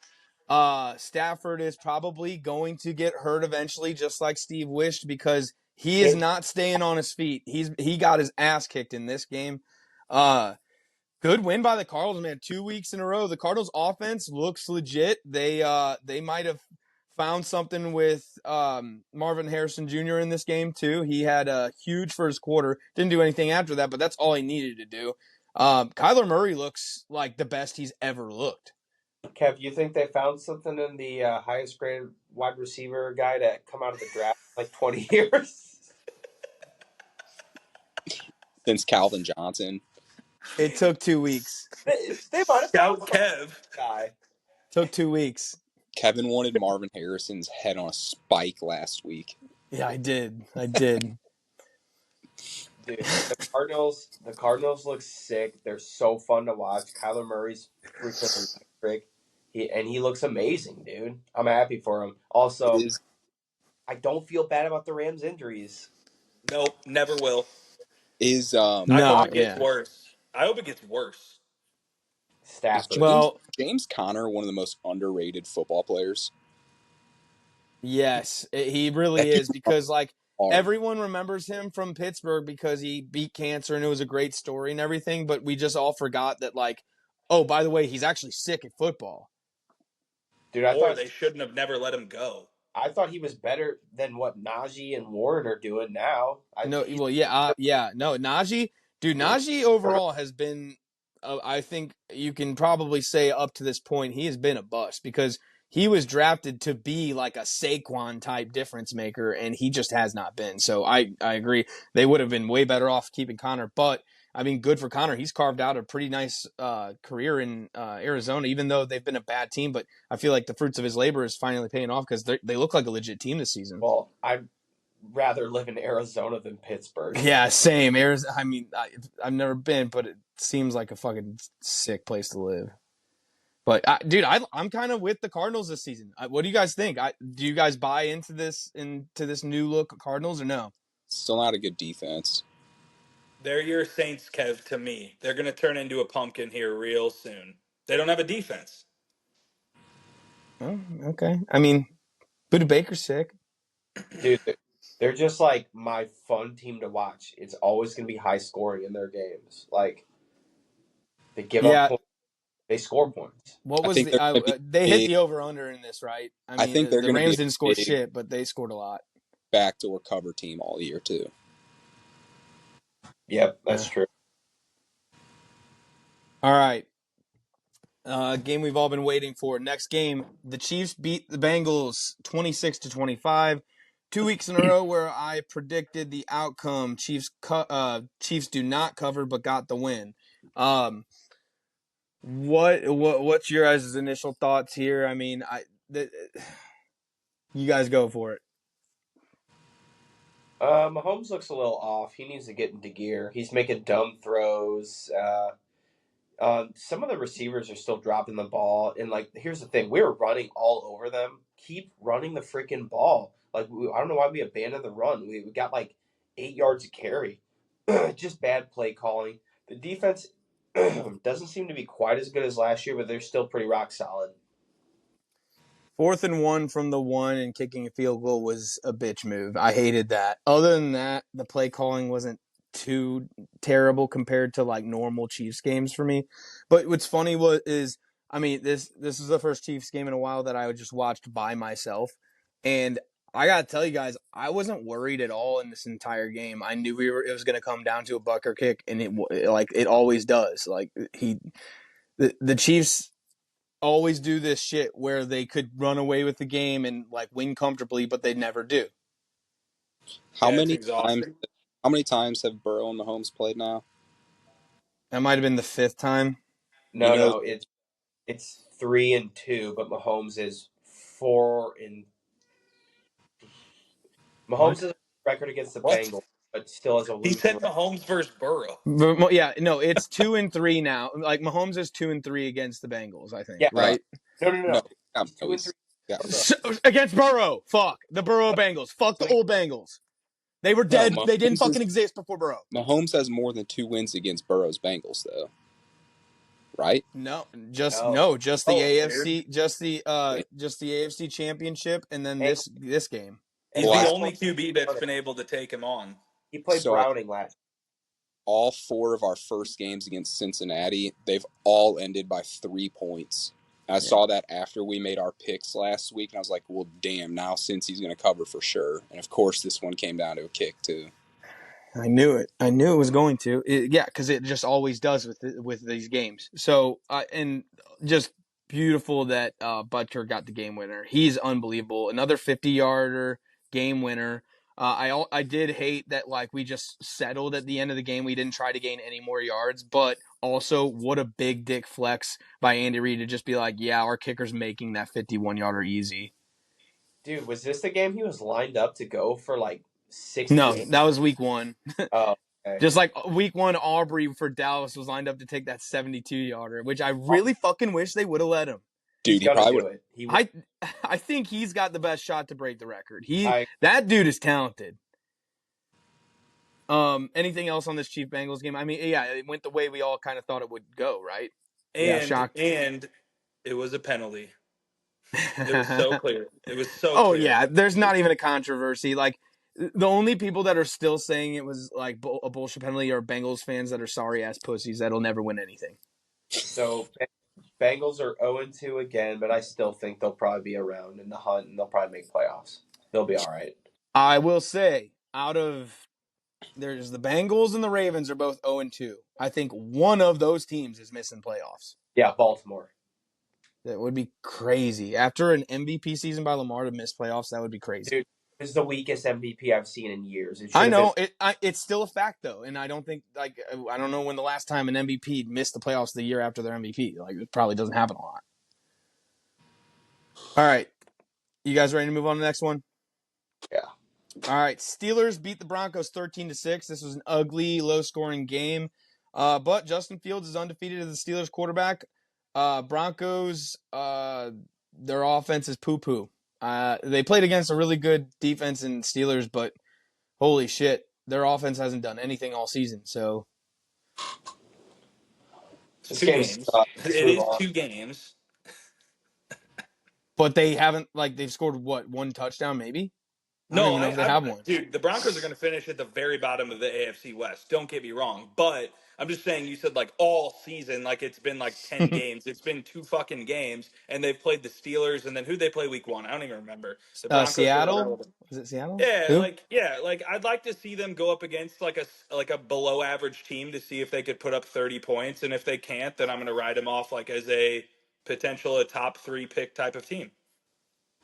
Stafford is probably going to get hurt eventually, just like Steve wished, because he is not staying on his feet. He got his ass kicked in this game. Good win by the Cardinals, man. 2 weeks in a row. The Cardinals offense looks legit. They might have found something with Marvin Harrison Jr. in this game too. He had a huge first quarter. Didn't do anything after that, but that's all he needed to do. Kyler Murray looks like the best he's ever looked. Kev, you think they found something in the highest graded wide receiver guy to come out of the draft in like 20 years? Since Calvin Johnson. It took 2 weeks. They might have found Scout some Kev. guy. Took 2 weeks. Kevin wanted Marvin Harrison's head on a spike last week. Yeah, I did. Dude, the Cardinals look sick. They're so fun to watch. Kyler Murray's freaking electric. He looks amazing, dude. I'm happy for him. Also, I don't feel bad about the Rams' injuries. Nope, never will. No, I hope it gets yeah. worse. I hope it gets worse. Stafford. Well, James Conner, one of the most underrated football players. yes, he really That dude is because like hard. everyone remembers him from Pittsburgh because he beat cancer and it was a great story and everything, but we just all forgot that like, oh, by the way, he's actually sick at football. Dude, Or they shouldn't have never let him go. I thought he was better than what Najee and Warren are doing now. No, well, yeah, no, Najee overall has been, I think you can probably say up to this point he has been a bust because he was drafted to be like a Saquon type difference maker, and he just has not been. So I agree. They would have been way better off keeping Connor, but I mean, good for Connor. He's carved out a pretty nice career in Arizona, even though they've been a bad team. But I feel like the fruits of his labor is finally paying off because they look like a legit team this season. Well, I'd rather live in Arizona than Pittsburgh. Yeah, same. Arizona. I mean, I've never been, but it seems like a fucking sick place to live. But dude, I'm kind of with the Cardinals this season. What do you guys think? Do you guys buy into this new look Cardinals or no? Still not a good defense. They're your Saints, Kev, to me. They're going to turn into a pumpkin here real soon. They don't have a defense. Oh, okay. I mean, Buda Baker's sick. Dude, they're just like my fun team to watch. It's always going to be high scoring in their games. Like, they give up points, they score points. What was they hit the over under in this, right? I mean, think the Rams didn't score shit, but they scored a lot. Backdoor cover team all year too. Yep, that's true. All right. Game we've all been waiting for. Next game, the Chiefs beat the Bengals 26-25. 2 weeks in a row where I predicted the outcome. Chiefs do not cover but got the win. What's your guys' initial thoughts here? I mean, you guys go for it. Mahomes looks a little off. He needs to get into gear. He's making dumb throws. Some of the receivers are still dropping the ball. And, like, here's the thing. We were running all over them. Keep running the freaking ball. Like, I don't know why we abandoned the run. We got, like, 8 yards of carry. Just bad play calling. The defense doesn't seem to be quite as good as last year, but they're still pretty rock solid. 4th and 1 from the 1 and kicking a field goal was a bitch move. I hated that. Other than that, the play calling wasn't too terrible compared to like normal Chiefs games for me. But what's funny is I mean this is the first Chiefs game in a while that I just watched by myself, and I gotta tell you guys, I wasn't worried at all in this entire game. I knew it was gonna come down to a Bucker kick, and it always does. Like the Chiefs always do this shit where they could run away with the game and like win comfortably, but they never do. How many times have Burrow and Mahomes played now? That might have been the 5th time. No, it's 3 and 2, but Mahomes is 4 and. Mahomes has a record against the Bengals, but still has a losing. He said Mahomes versus Burrow. Yeah, no, it's 2 and 3 now. Like Mahomes is 2 and 3 against the Bengals, I think. Yeah, right? No. 2 and 3. Against Burrow. Fuck the Burrow Bengals. Fuck the old Bengals. They were dead. They didn't fucking exist before Burrow. Mahomes has more than 2 wins against Burrow's Bengals, though. Right? Just the AFC, just the AFC Championship, and then this game. He's the only QB that's been able to take him on. He played Browning last. all 4 of our first games against Cincinnati, they've all ended by 3 points. I saw that after we made our picks last week, and I was like, well, damn, now Cincy's going to cover for sure. And, of course, this one came down to a kick, too. I knew it. I knew it was going to. Yeah, because it just always does with these games. So and just beautiful that Butker got the game winner. He's unbelievable. Another 50-yarder game winner. I did hate that like we just settled at the end of the game. We didn't try to gain any more yards, but also what a big dick flex by Andy Reid to just be like, yeah, our kicker's making that 51-yarder easy. Dude, was this the game he was lined up to go for like 68? No, that was week 1. Oh, okay. Just like week 1, Aubrey for Dallas was lined up to take that 72-yarder, which I really fucking wish they would have let him. Dude, He's he gonna probably do would. it. He will. I think he's got the best shot to break the record. I That dude is talented. Anything else on this Chief Bengals game? I mean, yeah, it went the way we all kind of thought it would go, right? Yeah, shocked. And it was a penalty. It was so clear. It was so Oh clear. yeah, there's not even a controversy. Like the only people that are still saying it was like a bullshit penalty are Bengals fans that are sorry ass pussies that'll never win anything. so Bengals are 0-2 again, but I still think they'll probably be around in the hunt, and they'll probably make playoffs. They'll be all right. I will say, there's the Bengals and the Ravens are both 0-2. I think one of those teams is missing playoffs. Yeah, Baltimore. That would be crazy. After an MVP season by Lamar to miss playoffs, that would be crazy. Dude, this is the weakest MVP I've seen in years. I know it's still a fact though, and I don't think I don't know when the last time an MVP missed the playoffs the year after their MVP. Like it probably doesn't happen a lot. All right, you guys ready to move on to the next one? Yeah. All right, Steelers beat the Broncos 13-6. This was an ugly, low-scoring game, but Justin Fields is undefeated as the Steelers quarterback. Broncos, their offense is poo-poo. They played against a really good defense in Steelers, but holy shit, their offense hasn't done anything all season. So This 2 game's games. Let's It move is on. 2 games. but they haven't they've scored what, 1 touchdown maybe? I don't No, even know if they have one. dude, the Broncos are going to finish at the very bottom of the AFC West. Don't get me wrong, but I'm just saying. You said like all season, like it's been like 10 games. It's been 2 fucking games, and they've played the Steelers, and then who they play week 1? I don't even remember. The Broncos or Seattle? whatever. Was it Seattle? Yeah, Who? like I'd like to see them go up against like a below average team to see if they could put up 30 points, and if they can't, then I'm going to write them off like as a potential top 3 pick type of team.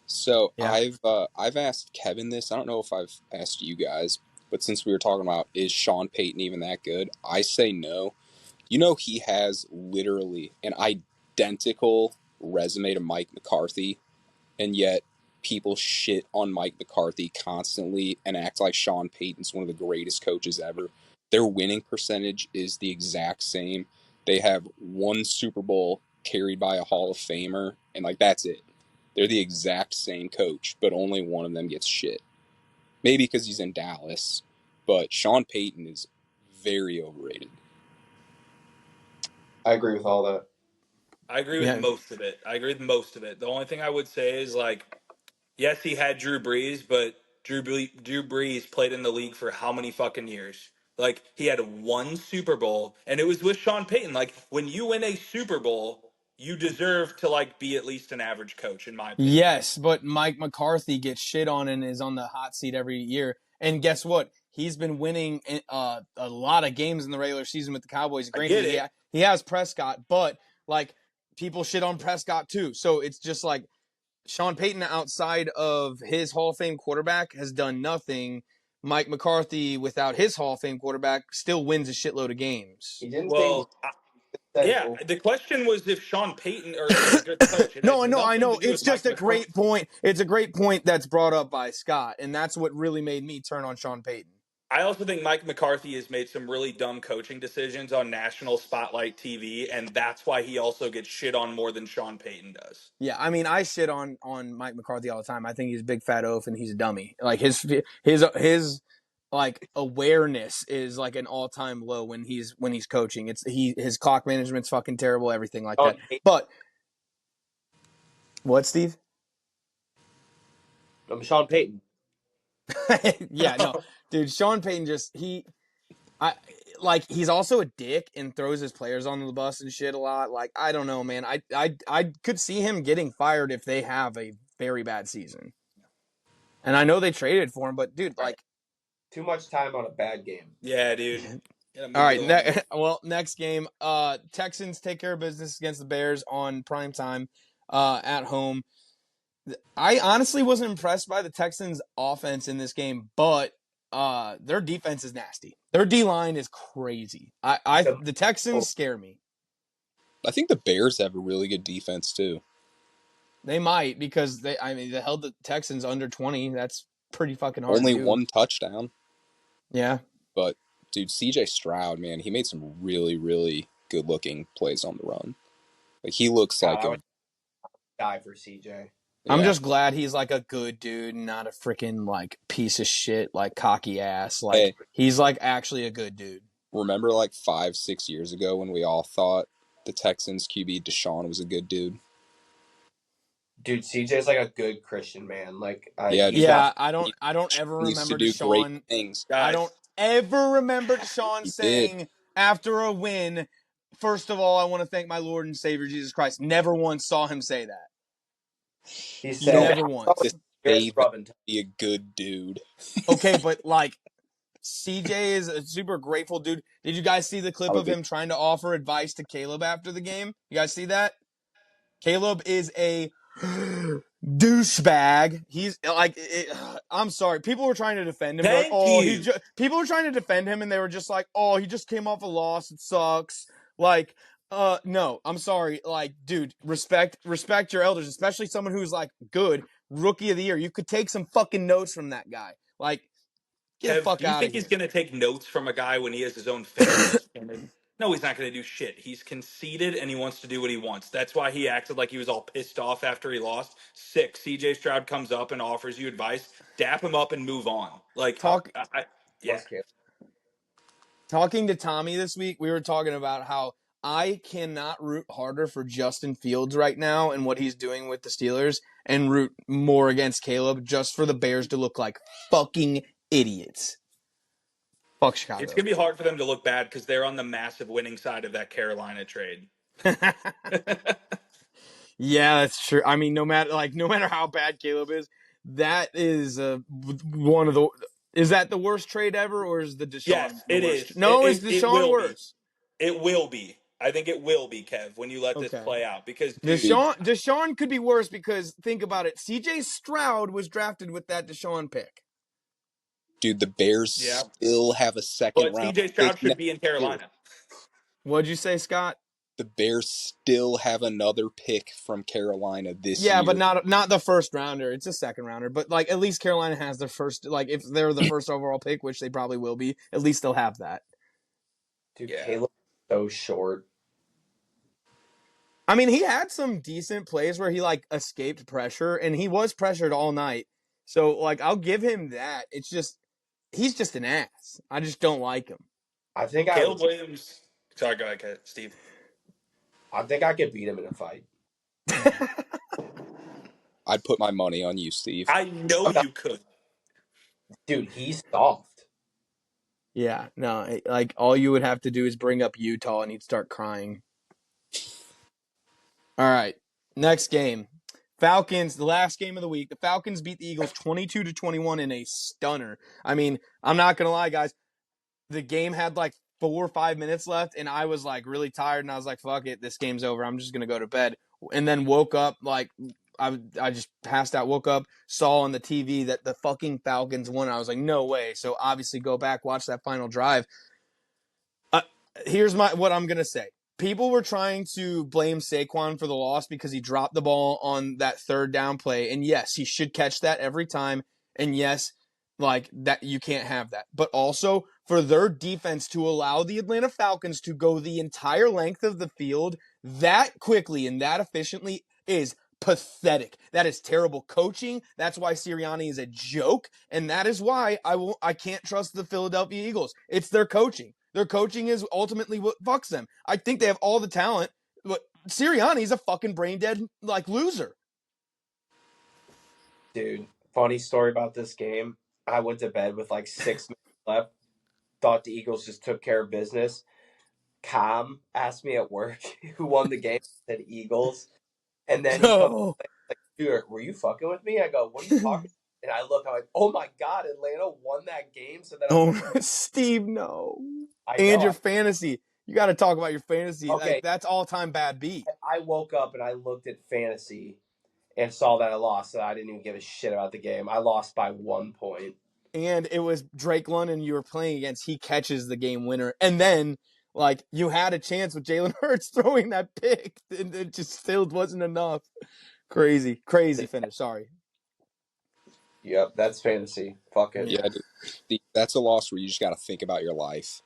So Yeah. I've asked Kevin this. I don't know if I've asked you guys, but since we were talking about is Sean Payton even that good, I say no. You know, he has literally an identical resume to Mike McCarthy, and yet people shit on Mike McCarthy constantly and act like Sean Payton's one of the greatest coaches ever. Their winning percentage is the exact same. They have 1 Super Bowl carried by a Hall of Famer, and like that's it. They're the exact same coach, but only one of them gets shit. Maybe because he's in Dallas, but Sean Payton is very overrated. I agree with all that. I agree with most of it. The only thing I would say is like, yes, he had Drew Brees, but Drew Brees played in the league for how many fucking years? Like he had 1 Super Bowl, and it was with Sean Payton. Like when you win a Super Bowl, you deserve to like be at least an average coach, in my opinion. Yes, but Mike McCarthy gets shit on and is on the hot seat every year. And guess what? He's been winning a lot of games in the regular season with the Cowboys. Granted, he has Prescott, but like people shit on Prescott too. So it's just like Sean Payton, outside of his Hall of Fame quarterback, has done nothing. Mike McCarthy, without his Hall of Fame quarterback, still wins a shitload of games. He didn't Well, yeah, the question was if Sean Payton is a good coach. It No, has I know. nothing to do It's with Mike just a McCarthy. great point. It's a great point that's brought up by Scott, and that's what really made me turn on Sean Payton. I also think Mike McCarthy has made some really dumb coaching decisions on national spotlight TV, and that's why he also gets shit on more than Sean Payton does. Yeah, I mean, I shit on Mike McCarthy all the time. I think he's a big fat oaf and he's a dummy. Like his like awareness is like an all time low when he's coaching. His clock management's fucking terrible, everything like that. But what, Steve? I'm Sean Payton. Yeah, no, dude, Sean Payton like he's also a dick and throws his players on the bus and shit a lot. Like I don't know, man. I could see him getting fired if they have a very bad season. And I know they traded for him, but dude, like, Too much time on a bad game. Yeah, dude. all right. Next game. Texans take care of business against the Bears on prime time, at home. I honestly wasn't impressed by the Texans' offense in this game, but their defense is nasty. Their D line is crazy. The Texans scare me. I think the Bears have a really good defense too. They might because they held the Texans under 20. That's pretty fucking hard. Only to do. one touchdown. Yeah. But dude, CJ Stroud, man, he made some really, really good looking plays on the run. Like he looks like I would die for CJ. I'm just glad he's like a good dude, not a freaking like piece of shit, like cocky ass. Like Hey. he's like actually a good dude. Remember like 5-6 years ago when we all thought the Texans QB Deshaun was a good dude? Dude, CJ's like a good Christian man. Like, I don't ever remember Deshaun. I don't ever remember Deshaun saying after a win, first of all, I want to thank my Lord and Savior Jesus Christ. Never once saw him say that. He said never once. Be a good dude. Okay, but like CJ is a super grateful dude. Did you guys see the clip of him trying to offer advice to Caleb after the game? You guys see that? Caleb is a douchebag. He's like, I'm sorry. People were trying to defend him. People were trying to defend him, and they were just like, "Oh, he just came off a loss. It sucks." Like, no, I'm sorry. Like, dude, respect your elders, especially someone who's like good, rookie of the year. You could take some fucking notes from that guy. Like, get the fuck out of here. Do you think he's going to take notes from a guy when he has his own family? No, he's not going to do shit. He's conceited and he wants to do what he wants. That's why he acted like he was all pissed off after he lost. Sick. CJ Stroud comes up and offers you advice. Dap him up and move on. Like, yeah. Talking to Tommy this week, we were talking about how I cannot root harder for Justin Fields right now and what he's doing with the Steelers and root more against Caleb just for the Bears to look like fucking idiots. Fuck Chicago. It's going to be hard for them to look bad because they're on the massive winning side of that Carolina trade. Yeah, that's true. I mean, no matter how bad Caleb is, that is one of the. Is that the worst trade ever, or is the Deshaun? Yes, it worst? is. No, is Deshaun worse? It will be. I think it will be, Kev, when you let this play out. Because Deshaun could be worse because think about it. CJ Stroud was drafted with that Deshaun pick. Dude, the Bears still have a second round. CJ Stroud should be in Carolina. What'd you say, Scott? The Bears still have another pick from Carolina this year. Yeah, but not the first rounder. It's a second rounder. But like at least Carolina has their first. Like if they're the first overall pick, which they probably will be, at least they'll have that. Dude, Caleb's so short. I mean, he had some decent plays where he like escaped pressure, and he was pressured all night. So like I'll give him that. It's just he's just an ass. I just don't like him. I think Caleb Williams. Sorry, go ahead, Steve. I think I could beat him in a fight. I'd put my money on you, Steve. I know you could. Dude, he's soft. Yeah, no, like all you would have to do is bring up Utah and he'd start crying. All right, next game. Falcons, the last game of the week. The Falcons beat the Eagles 22-21 in a stunner. I mean, I'm not going to lie, guys. The game had like 4 or 5 minutes left, and I was like really tired, and I was like, fuck it, this game's over. I'm just going to go to bed. And then woke up, like, I just passed out, woke up, saw on the TV that the fucking Falcons won. I was like, no way. So obviously go back, watch that final drive. Here's what I'm going to say. People were trying to blame Saquon for the loss because he dropped the ball on that third down play. And yes, he should catch that every time. And yes, like that, you can't have that. But also for their defense to allow the Atlanta Falcons to go the entire length of the field that quickly and that efficiently is pathetic. That is terrible coaching. That's why Sirianni is a joke. And that is why I can't trust the Philadelphia Eagles. It's their coaching. Their coaching is ultimately what fucks them. I think they have all the talent, but Sirianni's a fucking brain dead like loser. Dude, funny story about this game. I went to bed with like 6 minutes left. thought the Eagles just took care of business. Cam asked me at work who won the game. I said Eagles. And then he comes No. like, dude, were you fucking with me? I go, what are you talking about? And I look, I'm like, oh my God, Atlanta won that game. So then I'm Oh, like, Steve, no. I And know. your fantasy. You got to talk about your fantasy. Like, Okay, that's all-time bad beat. I woke up and I looked at fantasy and saw that I lost. So I didn't even give a shit about the game. I lost by 1 point. And it was Drake London you were playing against. He catches the game winner. And then, like, you had a chance with Jalen Hurts throwing that pick. And it just still wasn't enough. Crazy finish. Sorry. Yep, that's fantasy. Fuck it. Yeah, that's a loss where you just got to think about your life.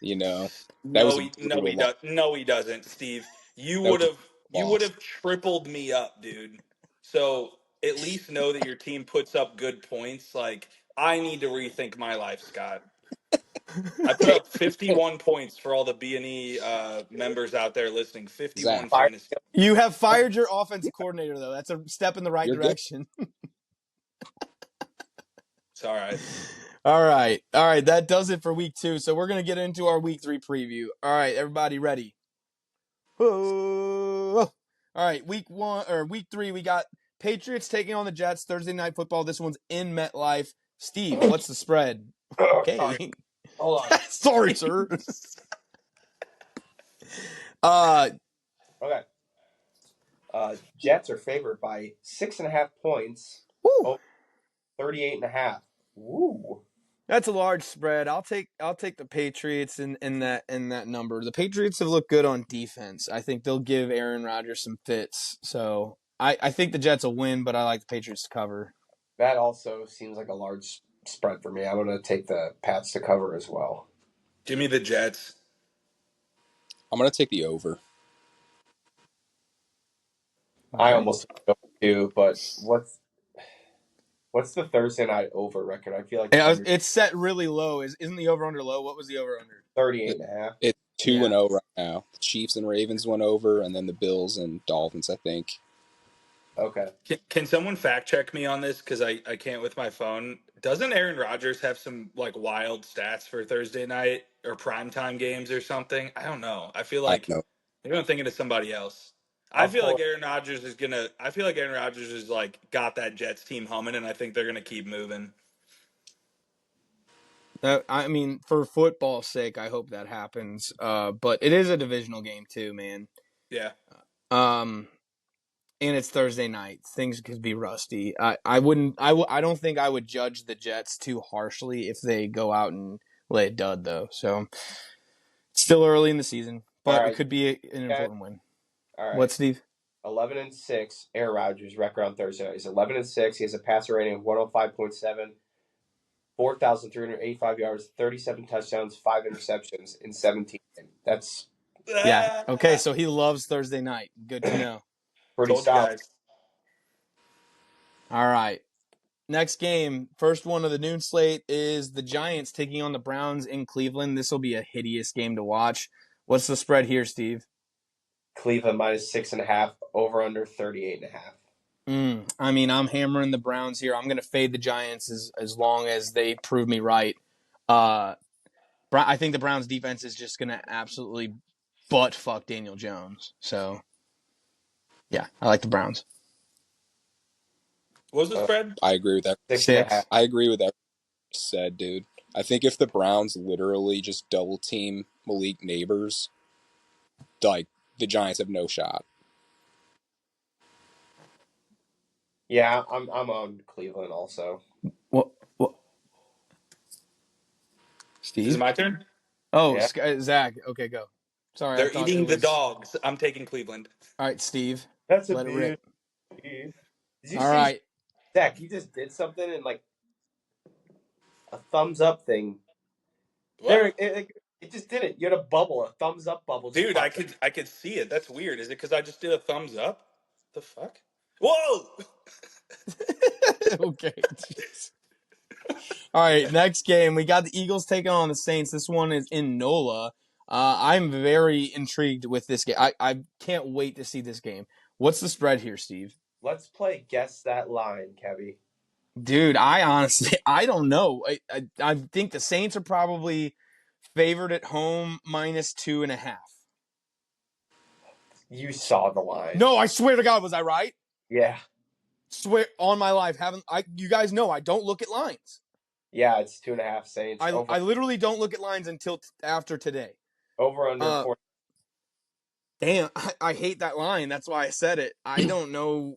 You know, that was No, a he brutal loss. does. No, he doesn't, Steve. You That would was have a you would loss. have tripled me up, dude. So at least know that your team puts up good points. Like I need to rethink my life, Scott. I put up 51 points for all the B&E members out there listening. 51 Zach, Fire. fantasy. You have fired your offensive coordinator, though. That's a step in the right you're good. direction. It's all right. All right. That does it for week 2. So we're going to get into our week 3 preview. All right. Everybody ready? All right. Week 3, we got Patriots taking on the Jets. Thursday Night Football. This one's in MetLife. Steve, what's the spread? Sorry. Okay. Hold on. Sorry, sir. Okay. Jets are favored by 6.5 points. Woo. Oh, 38.5. Woo. That's a large spread. I'll take the Patriots in that number. The Patriots have looked good on defense. I think they'll give Aaron Rodgers some fits. So I think the Jets will win, but I like the Patriots to cover. That also seems like a large spread for me. I'm going to take the Pats to cover as well. Give me the Jets. I'm gonna take the over. I almost go too, but what's the Thursday night over record? I feel like It's set really low. Isn't the over under low? What was the over under? 38.5. It's 2-0 Yeah. right now. The Chiefs and Ravens went over, and then the Bills and Dolphins, I think. Okay. Can someone fact check me on this? Because I can't with my phone. Doesn't Aaron Rodgers have some like wild stats for Thursday night or primetime games or something? I don't know. I feel I like don't know. maybe I'm thinking of somebody else. I'll pull it. I feel like Aaron Rodgers is like got that Jets team humming, and I think they're gonna keep moving. I mean, for football's sake, I hope that happens. But it is a divisional game too, man. Yeah. And it's Thursday night. Things could be rusty. I don't think I would judge the Jets too harshly if they go out and lay a dud, though. So it's still early in the season, but it could be an important win. All right. What, Steve? 11-6. Aaron Rodgers record on Thursday. He's 11-6. He has a passer rating of 105.7, 4,385 yards, 37 touchdowns, 5 interceptions in 17. That's Yeah. Okay, so he loves Thursday night. Good to know. pretty Told you solid. guys. All right. Next game, first one of the noon slate is the Giants taking on the Browns in Cleveland. This will be a hideous game to watch. What's the spread here, Steve? Cleveland minus 6.5, over under 38.5. I mean, I'm hammering the Browns here. I'm going to fade the Giants as long as they prove me right. I think the Browns defense is just going to absolutely butt fuck Daniel Jones. So, yeah, I like the Browns. What was the spread? I agree with that. 6.5. I agree with that said, dude. I think if the Browns literally just double team Malik Neighbors, like the Giants have no shot. Yeah, I'm on Cleveland also. What? Steve? Is it my turn? Oh, Yeah. Zach. Okay, go. Sorry, They're I thought eating it was... the dogs. I'm taking Cleveland. All right, Steve. That's a Let it rip. Did you All see right. Zach? You just did something and like a thumbs up thing. What? There, it just did it. You had a bubble, a thumbs up bubble. Dude, I could see it. That's weird. Is it because I just did a thumbs up? The fuck? Whoa! Okay. Jeez. All right, next game. We got the Eagles taking on the Saints. This one is in NOLA. I'm very intrigued with this game. I can't wait to see this game. What's the spread here, Steve? Let's play guess that line, Kevy. Dude, I honestly I don't know. I think the Saints are probably favored at home -2.5. You saw the line. No, I swear to God, was I right? Yeah. Swear on my life, haven't I? You guys know I don't look at lines. Yeah, it's 2.5 Saints. I literally don't look at lines until after today. Over under Uh, 40. damn, I hate that line. That's why I said it. I don't know.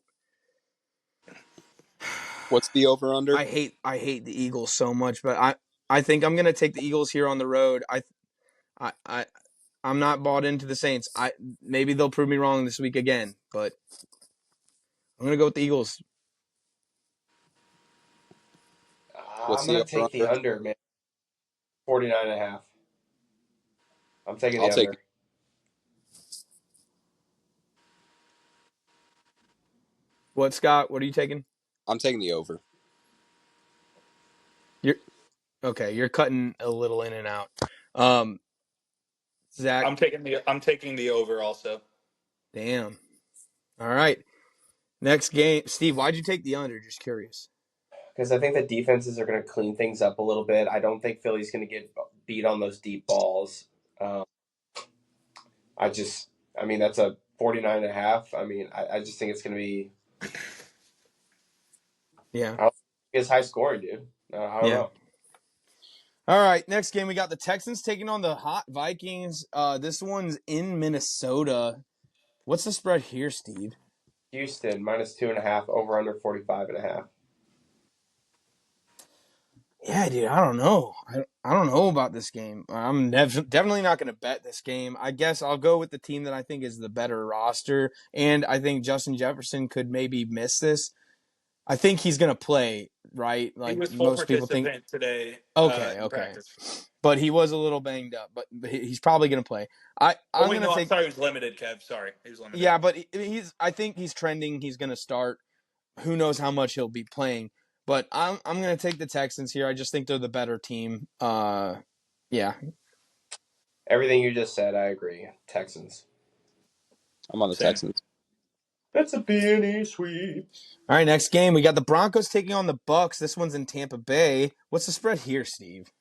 What's the over under? I hate the Eagles so much, but I think I'm gonna take the Eagles here on the road. I, I I'm not bought into the Saints. Maybe they'll prove me wrong this week again, but I'm gonna go with the Eagles. What's I'm the gonna over take the under? under, man. 49.5. I'm taking I'll the take under. What, Scott? What are you taking? I'm taking the over. You're okay. You're cutting a little in and out. Um, Zach, I'm taking the over also. damn. All right. Next game, Steve. Why'd you take the under? Just curious. Because I think the defenses are going to clean things up a little bit. I don't think Philly's going to get beat on those deep balls. Um, I just, I mean, that's a 49.5. I mean, I just think it's going to be, Yeah. I don't think it's high scoring, dude. I don't Yeah. know. All right. Next game, we got the Texans taking on the hot Vikings. This one's in Minnesota. What's the spread here, Steve? Houston -2.5, over under 45.5. Yeah, dude, I don't know. I don't know about this game. I'm definitely not going to bet this game. I guess I'll go with the team that I think is the better roster, and I think Justin Jefferson could maybe miss this. I think he's going to play, right? He Like was full most people think. participant today Okay, in okay, practice. but he was a little banged up, but he's probably going to play. Oh I'm wait, going to no, I'm take. sorry. He was limited, Kev. Sorry, he was limited. Yeah, but he's. I think he's trending. He's going to start. Who knows how much he'll be playing? But I'm going to take the Texans here. I just think they're the better team. Yeah. Everything you just said, I agree. Texans. I'm on the Same. Texans. That's a B&E sweep. All right, next game we got the Broncos taking on the Bucks. This one's in Tampa Bay. What's the spread here, Steve?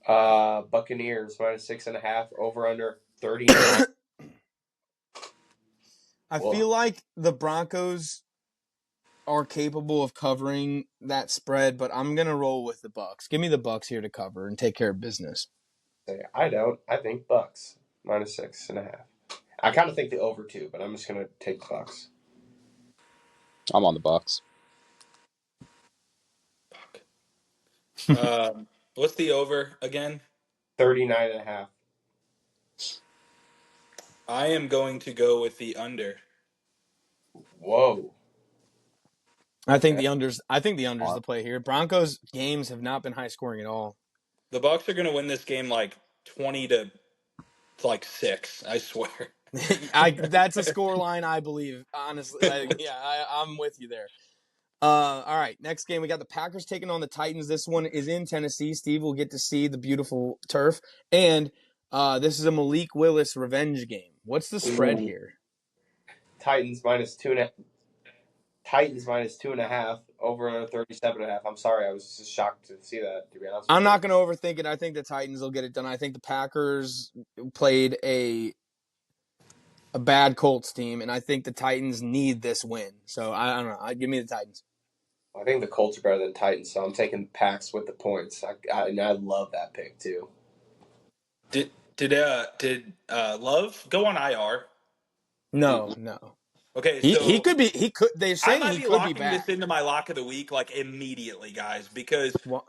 Buccaneers -6.5, over under 39. I Whoa. feel like the Broncos are capable of covering that spread, but I'm gonna roll with the Bucks. Give me the Bucks here to cover and take care of business. I don't. I think Bucks -6.5. I kind of think the over too, but I'm just gonna take the Bucks. I'm on the Bucks. What's the over again? 39.5. I am going to go with the under. Whoa. I think Okay. the under's the play here. Broncos games have not been high scoring at all. The Bucks are going to win this game like 20 to like 6. I swear. That's a score line I believe. Honestly, I'm with you there. All right, next game we got the Packers taking on the Titans. This one is in Tennessee. Steve will get to see the beautiful turf, and this is a Malik Willis revenge game. What's the spread Ooh. here? Titans -2.5. Titans -2.5, over under 37.5. I'm sorry, I was just shocked to see that. To be honest with I'm you. not going to overthink it. I think the Titans will get it done. I think the Packers played a bad Colts team, and I think the Titans need this win. So I don't know. Give me the Titans. I think the Colts are better than Titans, so I'm taking Packs with the points. And I love that pick too. Did Love go on IR? No, Mm-mm. no. Okay, He so could be. He could. They're I saying might he be could be locking this back. into my lock of the week like immediately, guys, because What?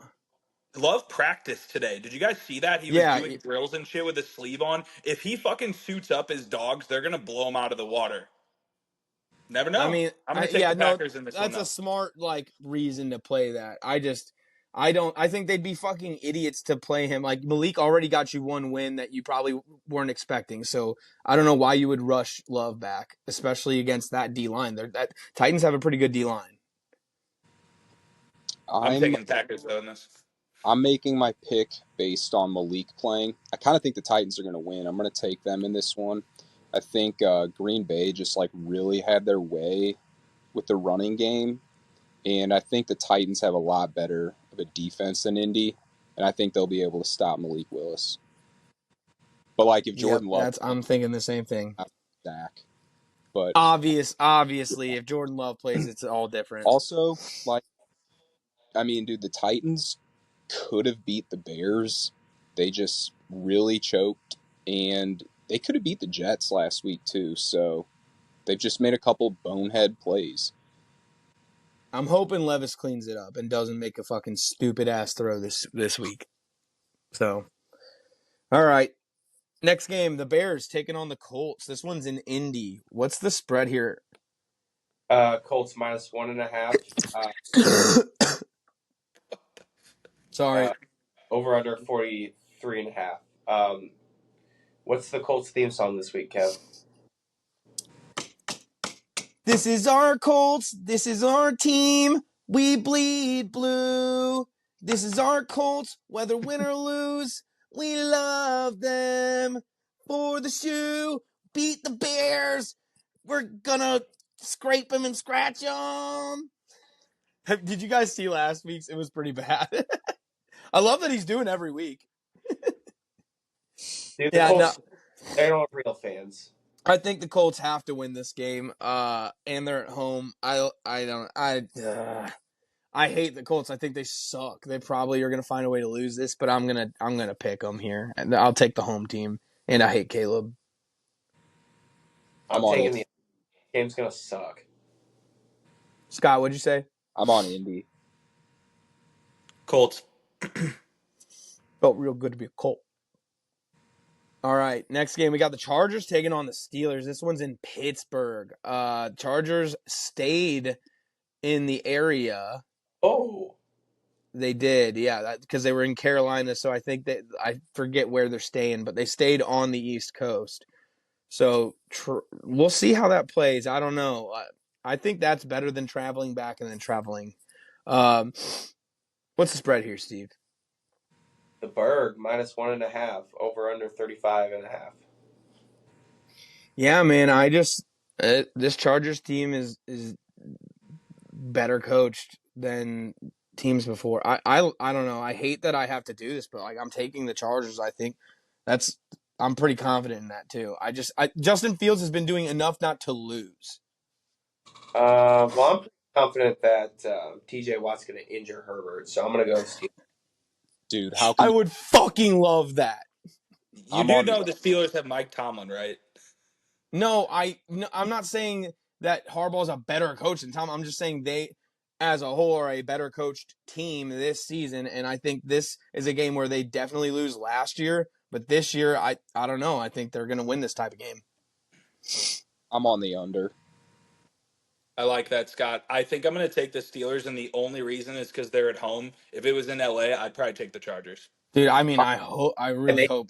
Love practiced today. Did you guys see that? He was Yeah, doing drills and shit with his sleeve on. If he fucking suits up his dogs, they're gonna blow him out of the water. Never I know. mean, I'm gonna take yeah, the no, Packers in this one that's a though. smart like reason to play that. I don't. I think they'd be fucking idiots to play him. Like Malik already got you one win that you probably weren't expecting. So I don't know why you would rush Love back, especially against that D line. That Titans have a pretty good D line. I'm I'm taking Packers though in this. I'm making my pick based on Malik playing. I kind of think the Titans are going to win. I'm going to take them in this one. I think Green Bay just like really had their way with the running game, And I think the Titans have a lot better of a defense than Indy, and I think they'll be able to stop Malik Willis. But like if Yep, Jordan Love, I'm thinking the same thing. Dak. But Obviously, if Jordan Love plays, it's all different. also, like, I mean, dude, the Titans could have beat the Bears. They just really choked, and they could have beat the Jets last week too. So they've just made a couple bonehead plays. I'm hoping Levis cleans it up and doesn't make a fucking stupid ass throw this week. So, all right. Next game, the Bears taking on the Colts. This one's in Indy. What's the spread here? Colts minus 1.5. Sorry. Over under 43.5. What's the Colts theme song this week, Kev? This is our Colts. This is our team. We bleed blue. This is our Colts. Whether win or lose, we love them. For the shoe, beat the Bears. We're gonna scrape them and scratch them. Did you guys see last week's? It was pretty bad. I love that he's doing every week. Dude, the Colts, they're not real fans. I think the Colts have to win this game, and they're at home. I hate the Colts. I think they suck. They probably are going to find a way to lose this, but I'm gonna pick them here, and I'll take the home team. And I hate Caleb. I'm taking the game's gonna suck. Scott, what'd you say? I'm on Indy. Colts. Felt real good to be a Colt. All right, next game we got the Chargers taking on the Steelers. This one's in Pittsburgh. Chargers stayed in the area. Oh, they did, yeah, because they were in Carolina. So I think I forget where they're staying, but they stayed on the East Coast. So we'll see how that plays. I don't know. I think that's better than traveling back and then traveling. What's the spread here, Steve? The Berg minus 1.5. Over under 35.5. Yeah, man. I just this Chargers team is better coached than teams before. I don't know. I hate that I have to do this, but like I'm taking the Chargers. I think I'm pretty confident in that too. Justin Fields has been doing enough not to lose. Well, I'm pretty confident that TJ Watt's going to injure Herbert, so I'm going to go Steelers. Dude, how can I would fucking love that. You do know the Steelers have Mike Tomlin, right? No, I'm not saying that Harbaugh's a better coach than Tom. I'm just saying they, as a whole, are a better coached team this season, and I think this is a game where they definitely lose last year, but this year, I don't know. I think they're going to win this type of game. I'm on the under. I like that, Scott. I think I'm going to take the Steelers, and the only reason is because they're at home. If it was in LA, I'd probably take the Chargers. Dude, I mean, I really hope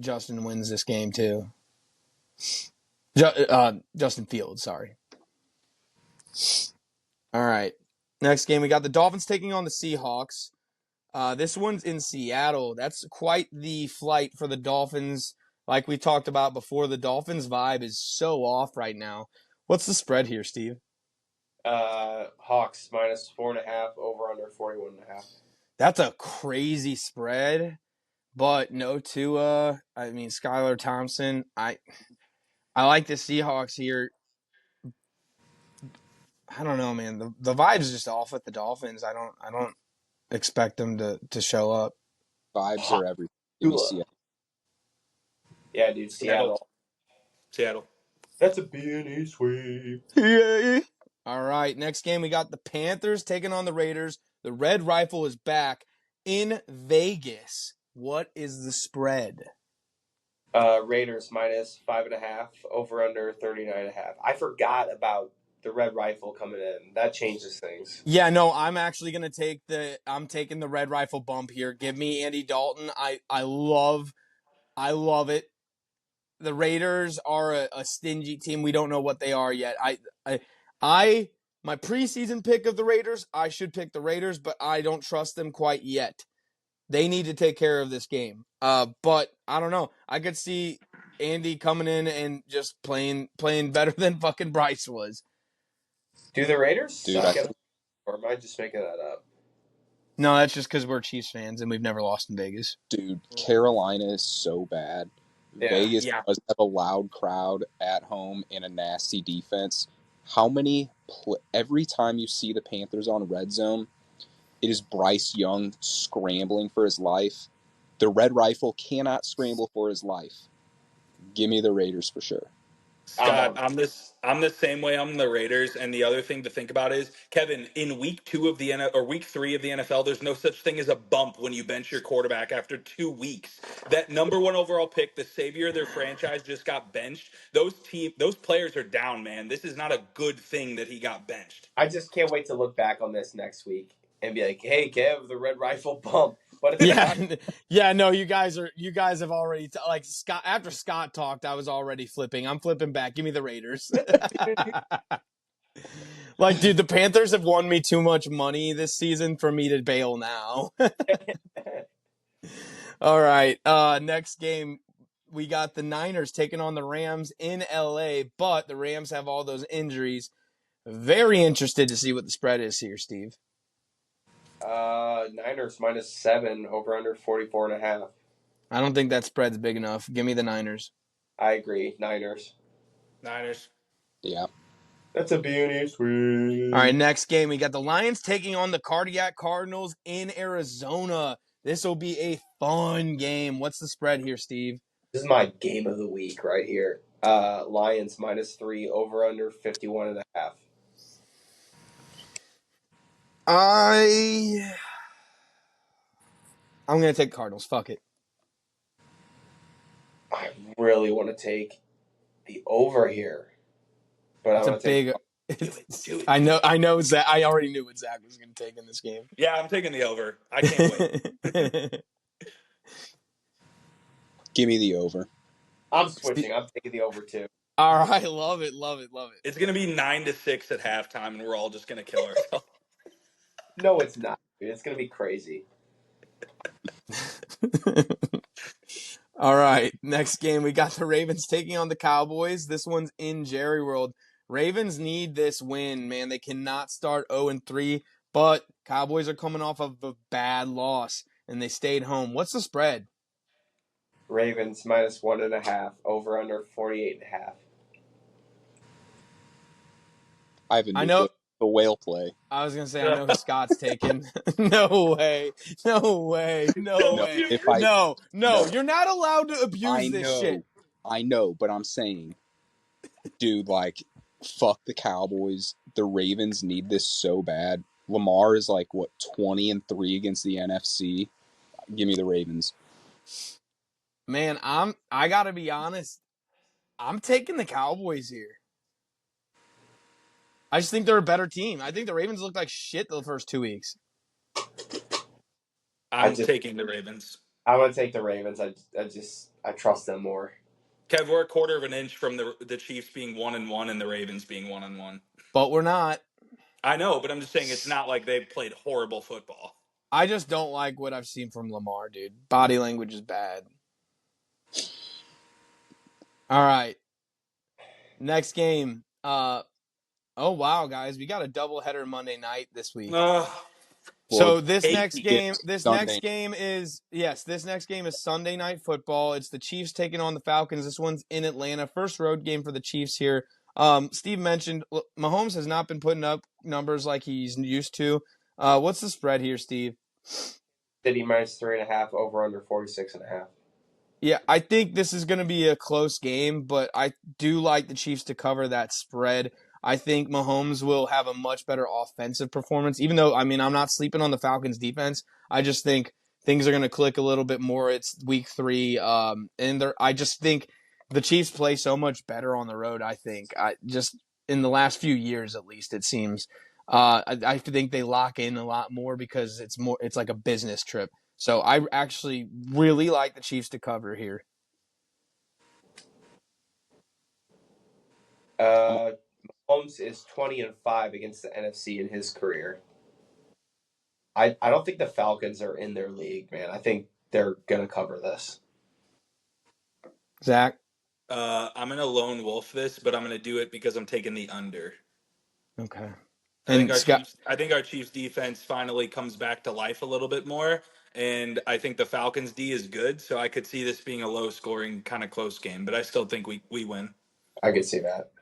Justin wins this game too. Justin Fields, sorry. All right. Next game, we got the Dolphins taking on the Seahawks. This one's in Seattle. That's quite the flight for the Dolphins. Like we talked about before, the Dolphins vibe is so off right now. What's the spread here, Steve? Hawks minus 4.5. Over under 41.5. That's a crazy spread, but no Tua. I mean, Skylar Thompson. I like the Seahawks here. I don't know, man. The vibe is just off with the Dolphins. I don't expect them to show up. Vibes are everything. Give me Seattle. Yeah, dude, Seattle. That's a B&E sweep. Yeah. All right, next game we got the Panthers taking on the Raiders. The Red Rifle is back in Vegas. What is the spread? Raiders minus 5.5. Over under 39.5. I forgot about the Red Rifle coming in. That changes things. Yeah, no, I'm actually gonna I'm taking the Red Rifle bump here. Give me Andy Dalton. I love it. The Raiders are a stingy team. We don't know what they are yet. My preseason pick of the Raiders, I should pick the Raiders, but I don't trust them quite yet. They need to take care of this game. But I don't know. I could see Andy coming in and just playing better than fucking Bryce was. Do the Raiders suck at Or am I just making that up? No, that's just because we're Chiefs fans and we've never lost in Vegas. Dude, Carolina is so bad. Yeah. Vegas Yeah. does have a loud crowd at home and a nasty defense. How many every time you see the Panthers on red zone, it is Bryce Young scrambling for his life. The Red Rifle cannot scramble for his life. Give me the Raiders for sure. Scott, I'm the same way. I'm the Raiders, and the other thing to think about is Kevin. In week 2 of the or week 3 of the NFL, there's no such thing as a bump when you bench your quarterback after 2 weeks. That number 1 overall pick, the savior of their franchise, just got benched. Those players are down, man. This is not a good thing that he got benched. I just can't wait to look back on this next week and be like, "Hey, Kev, the Red Rifle bump." But at the Yeah, time, yeah. No, you guys have already like Scott. After Scott talked, I was already flipping. I'm flipping back. Give me the Raiders. Like, dude, the Panthers have won me too much money this season for me to bail now. All right. Next game, we got the Niners taking on the Rams in LA, but the Rams have all those injuries. Very interested to see what the spread is here, Steve. Niners -7 over under 44.5. I don't think that spread's big enough. Give me the Niners. I agree, Niners. Niners. Yeah. That's a beauty sweet. All right, next game, we got the Lions taking on the Cardiac Cardinals in Arizona. This will be a fun game. What's the spread here, Steve? This is my game of the week right here. Lions -3 over under 51.5. I'm gonna take Cardinals. Fuck it. I really want to take the over here, but It's I'm a gonna take. big. Do it. I know. Zach. I already knew what Zach was gonna take in this game. Yeah, I'm taking the over. I can't wait. Give me the over. I'm switching. I'm taking the over too. All right, love it. It's gonna be 9-6 at halftime, and we're all just gonna kill ourselves. No, it's not. Dude. It's gonna be crazy. All right, next game we got the Ravens taking on the Cowboys. This one's in Jerry World. Ravens need this win, man. They cannot start 0-3, but Cowboys are coming off of a bad loss and they stayed home. What's the spread? Ravens -1.5 over under 48.5. I have a I new know. the whale play. I was gonna say I know who Scott's taking. No way. No way. No Don't No, way. you? if I No. no, You're not allowed to abuse I this shit. know, I know, but I'm saying, dude, like, fuck the Cowboys. The Ravens need this so bad. Lamar is like what 20-3 against the NFC. Give me the Ravens. Man, I gotta be honest. I'm taking the Cowboys here. I just think they're a better team. I think the Ravens looked like shit the first 2 weeks. I'm taking the Ravens. I'm gonna take the Ravens. I trust them more. Kev, we're a quarter of an inch from the Chiefs being 1-1 and the Ravens being 1-1. But we're not. I know, but I'm just saying it's not like they've played horrible football. I just don't like what I've seen from Lamar, dude. Body language is bad. All right. Next game. Oh wow, guys, we got a doubleheader Monday night this week. So Well, this hate next me. game, Sunday. this next game is Sunday Night Football. It's the Chiefs taking on the Falcons. This one's in Atlanta. First road game for the Chiefs here. Steve mentioned Mahomes has not been putting up numbers like he's used to. What's the spread here, Steve? City -3.5 over under 46.5. Yeah, I think this is going to be a close game, but I do like the Chiefs to cover that spread. I think Mahomes will have a much better offensive performance, even though, I mean, I'm not sleeping on the Falcons defense. I just think things are going to click a little bit more. It's week 3. I just think the Chiefs play so much better on the road, I think. Just in the last few years, at least, it seems. I think they lock in a lot more because it's like a business trip. So I actually really like the Chiefs to cover here. Mahomes is 20-5 against the NFC in his career. I don't think the Falcons are in their league, man. I think they're gonna cover this. Zach? I'm going to lone wolf this, but I'm going to do it because I'm taking the under. Okay. And Scott, I think our Chiefs defense finally comes back to life a little bit more, and I think the Falcons D is good. So I could see this being a low scoring kind of close game, but I still think we win. I could see that.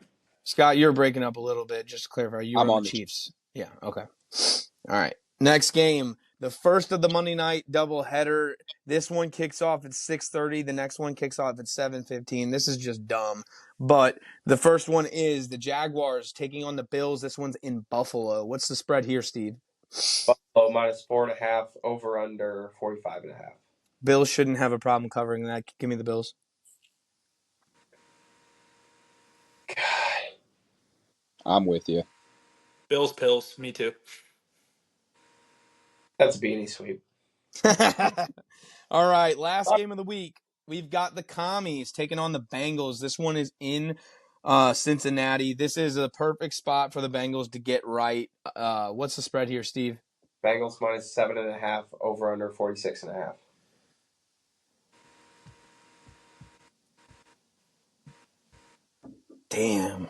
Scott, you're breaking up a little bit. Just to clarify, you were I'm on the on the Chiefs. Yeah. Okay. All right. Next game, the first of the Monday night doubleheader. This one kicks off at 6:30. The next one kicks off at 7:15. This is just dumb. But the first one is the Jaguars taking on the Bills. This one's in Buffalo. What's the spread here, Steve? Buffalo -4.5, over under 45.5. Bills shouldn't have a problem covering that. Give me the Bills. God, I'm with you. Bills, pills, me too. that's a beanie sweep. All right, last game of the week. We've got the Commies taking on the Bengals. This one is in Cincinnati. This is a perfect spot for the Bengals to get right. What's the spread here, Steve? Bengals -7.5, over under 46.5. Damn.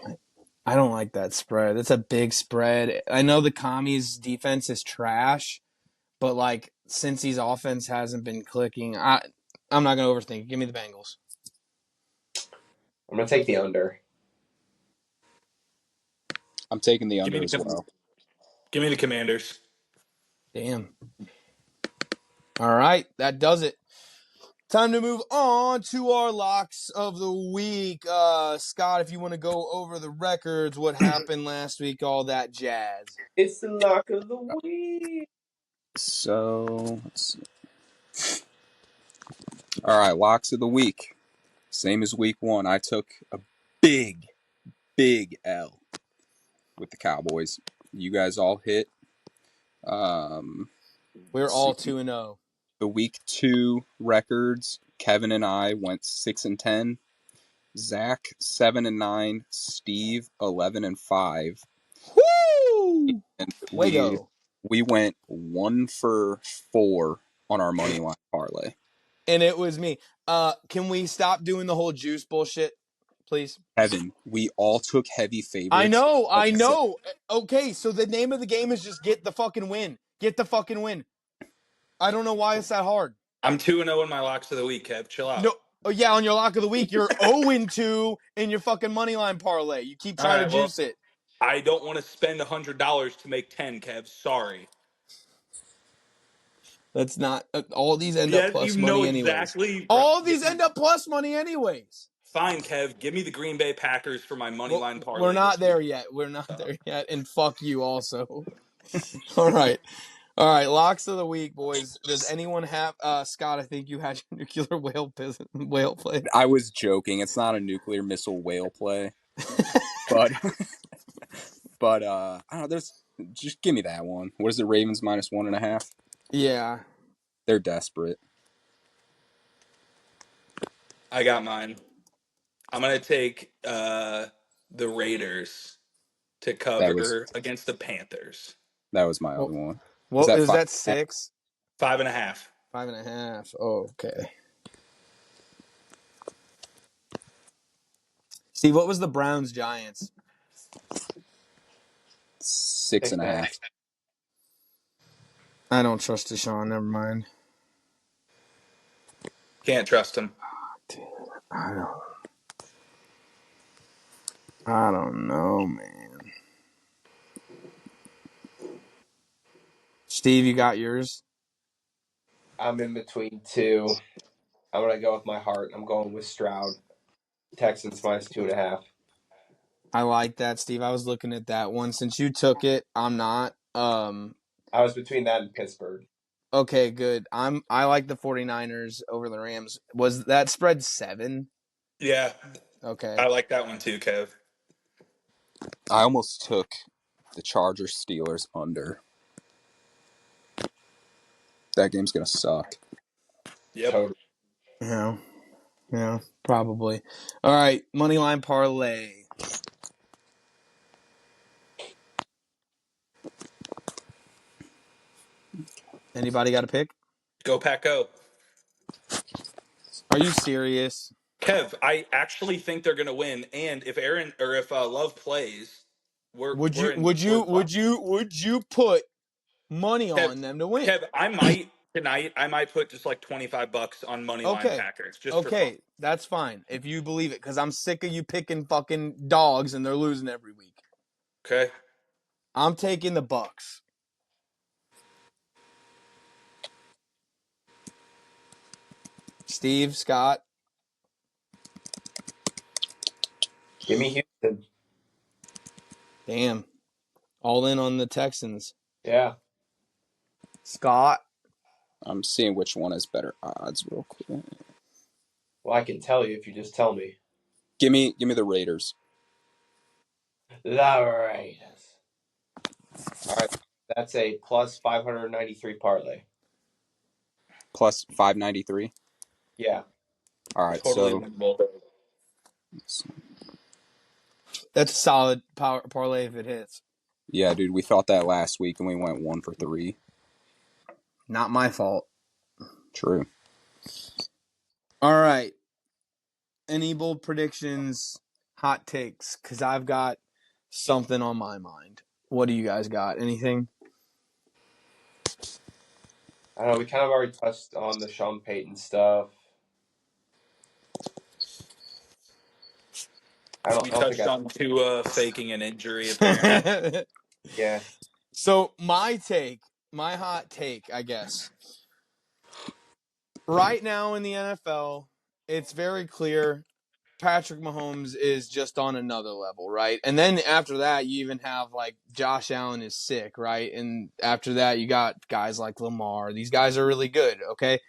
I don't like that spread. That's a big spread. I know the Commies defense is trash, but like Cincy's offense hasn't been clicking. I'm not going to overthink. Give me the Bengals. I'm gonna take the under. I'm taking the Give me under as well. Give me the Commanders. Damn. All right, that does it. Time to move on to our locks of the week. Scott, if you want to go over the records, what happened last week, all that jazz. It's the lock of the week. So, let's see. All right, locks of the week. Same as week one. I took a big L with the Cowboys. You guys all hit. We're all 2-0. The week 2 records. Kevin and I went 6-10. Zach 7-9. Steve 11-5. Woo! And Way go. we went 1 for 4 on our money line parlay. And it was me. Can we stop doing the whole juice bullshit, please? Kevin, we all took heavy favorites. I know. Okay, so the name of the game is just get the fucking win. Get the fucking win. I don't know why it's that hard. I'm 2-0 in my locks of the week, Kev. Chill out. No, oh yeah, on your lock of the week, you're 0-2 in your fucking money line parlay. You keep trying to juice it. I don't want to spend $100 to make 10, Kev. Sorry. That's not all these end up plus You know money anyways. exactly. All these end up plus money anyways. Fine, Kev. Give me the Green Bay Packers for my money line parlay. We're not there yet. And fuck you also. All right. Locks of the week, boys. Does anyone have Scott? I think you had your nuclear whale play. I was joking. It's not a nuclear missile whale play, but I don't know. There's just give me that one. What is it? Ravens -1.5. Yeah, they're desperate. I got mine. I'm gonna take the Raiders to cover against the Panthers. That was my other one. What is that 6? 5.5. 5.5. Oh, okay. Steve, what was the Browns Giants? 6.5. I don't trust Deshaun. Never mind. Can't trust him. Dude, I don't know, man. Steve, you got yours? I'm in between two. I'm gonna go with my heart. I'm going with Stroud. Texans -2.5. I like that, Steve. I was looking at that one. Since you took it, I'm not. I was between that and Pittsburgh. Okay, good. I like the 49ers over the Rams. Was that spread 7? Yeah. Okay. I like that one too, Kev. I almost took the Chargers Steelers under. That game's gonna suck. Yep. Totally. Yeah, probably. All right, moneyline parlay. Anybody got a pick? Go Pack Go. Are you serious? Kev, I actually think they're gonna win, and if Love plays, Would you we're in would you we're would you would you put money Kev, on them to win? Kev, I might tonight. I might put just like $25 on money line Okay. Packers just for fun. Okay, that's fine if you believe it, because I'm sick of you picking fucking dogs and they're losing every week. Okay. I'm taking the Bucks. Steve, Scott. Give me Houston. Damn. All in on the Texans. Yeah. Scott. I'm seeing which one has better odds real quick. Well, I can tell you if you just tell me. Give me the Raiders. The Raiders. All right. That's a plus 593 parlay. Plus 593. Yeah. All right, Totally so winnable. That's a solid parlay if it hits. yeah, dude, we thought that last week and we went 1 for 3. Not my fault. True. All right. Any bold predictions, hot takes? Because I've got something on my mind. What do you guys got? Anything? I don't know. We kind of already touched on the Sean Payton stuff. We don't think touched on Tua faking an injury, apparently. Yeah. So my hot take, I guess. Right now in the NFL, it's very clear Patrick Mahomes is just on another level, right? And then after that, you even have like Josh Allen is sick, right? And after that, you got guys like Lamar. These guys are really good, okay?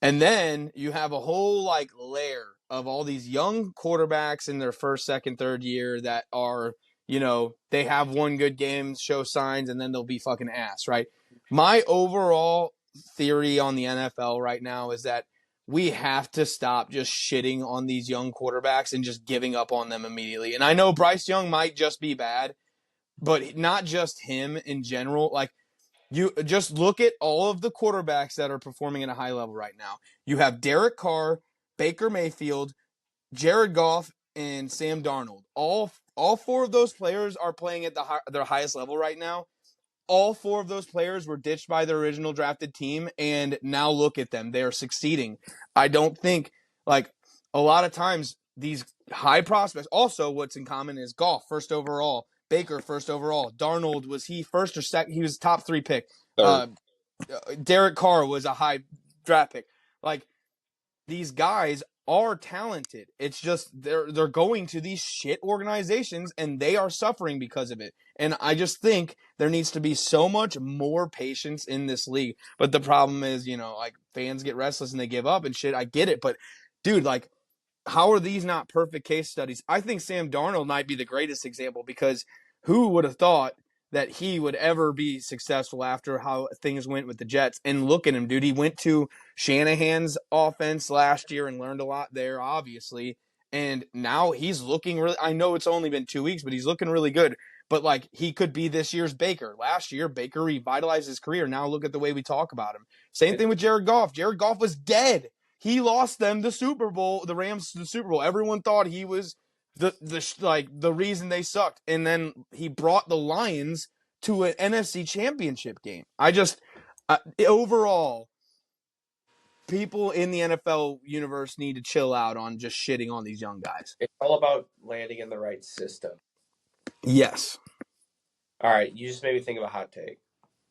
And then you have a whole like layer of all these young quarterbacks in their first, second, third year that are, they have one good game, show signs, and then they'll be fucking ass, right? My overall theory on the NFL right now is that we have to stop just shitting on these young quarterbacks and just giving up on them immediately. And I know Bryce Young might just be bad, but not just him in general. Like, you just look at all of the quarterbacks that are performing at a high level right now. You have Derek Carr, Baker Mayfield, Jared Goff, and Sam Darnold. All four of those players are playing at their highest level right now. All four of those players were ditched by their original drafted team, and now look at them. They are succeeding. I don't think, like, a lot of times these high prospects, also what's in common is Goff, first overall, Baker, first overall. Darnold, was he first or second? He was top 3 pick. Derek Carr was a high draft pick. Like, these guys are talented. It's just they're going to these shit organizations and they are suffering because of it. And I just think there needs to be so much more patience in this league. But the problem is, like, fans get restless and they give up and shit. I get it, but dude, like, how are these not perfect case studies? I think Sam Darnold might be the greatest example, because who would have thought that he would ever be successful after how things went with the Jets? And look at him, dude. He went to Shanahan's offense last year and learned a lot there, obviously. And now he's looking really – I know it's only been 2 weeks, but he's looking really good. But, like, he could be this year's Baker. Last year, Baker revitalized his career. Now look at the way we talk about him. Same thing with Jared Goff. Jared Goff was dead. He lost them the Super Bowl, the Rams the Super Bowl. Everyone thought he was the reason they sucked, and then he brought the Lions to an NFC Championship game. Overall, people in the NFL universe need to chill out on just shitting on these young guys. It's all about landing in the right system. Yes. All right, you just made me think of a hot take.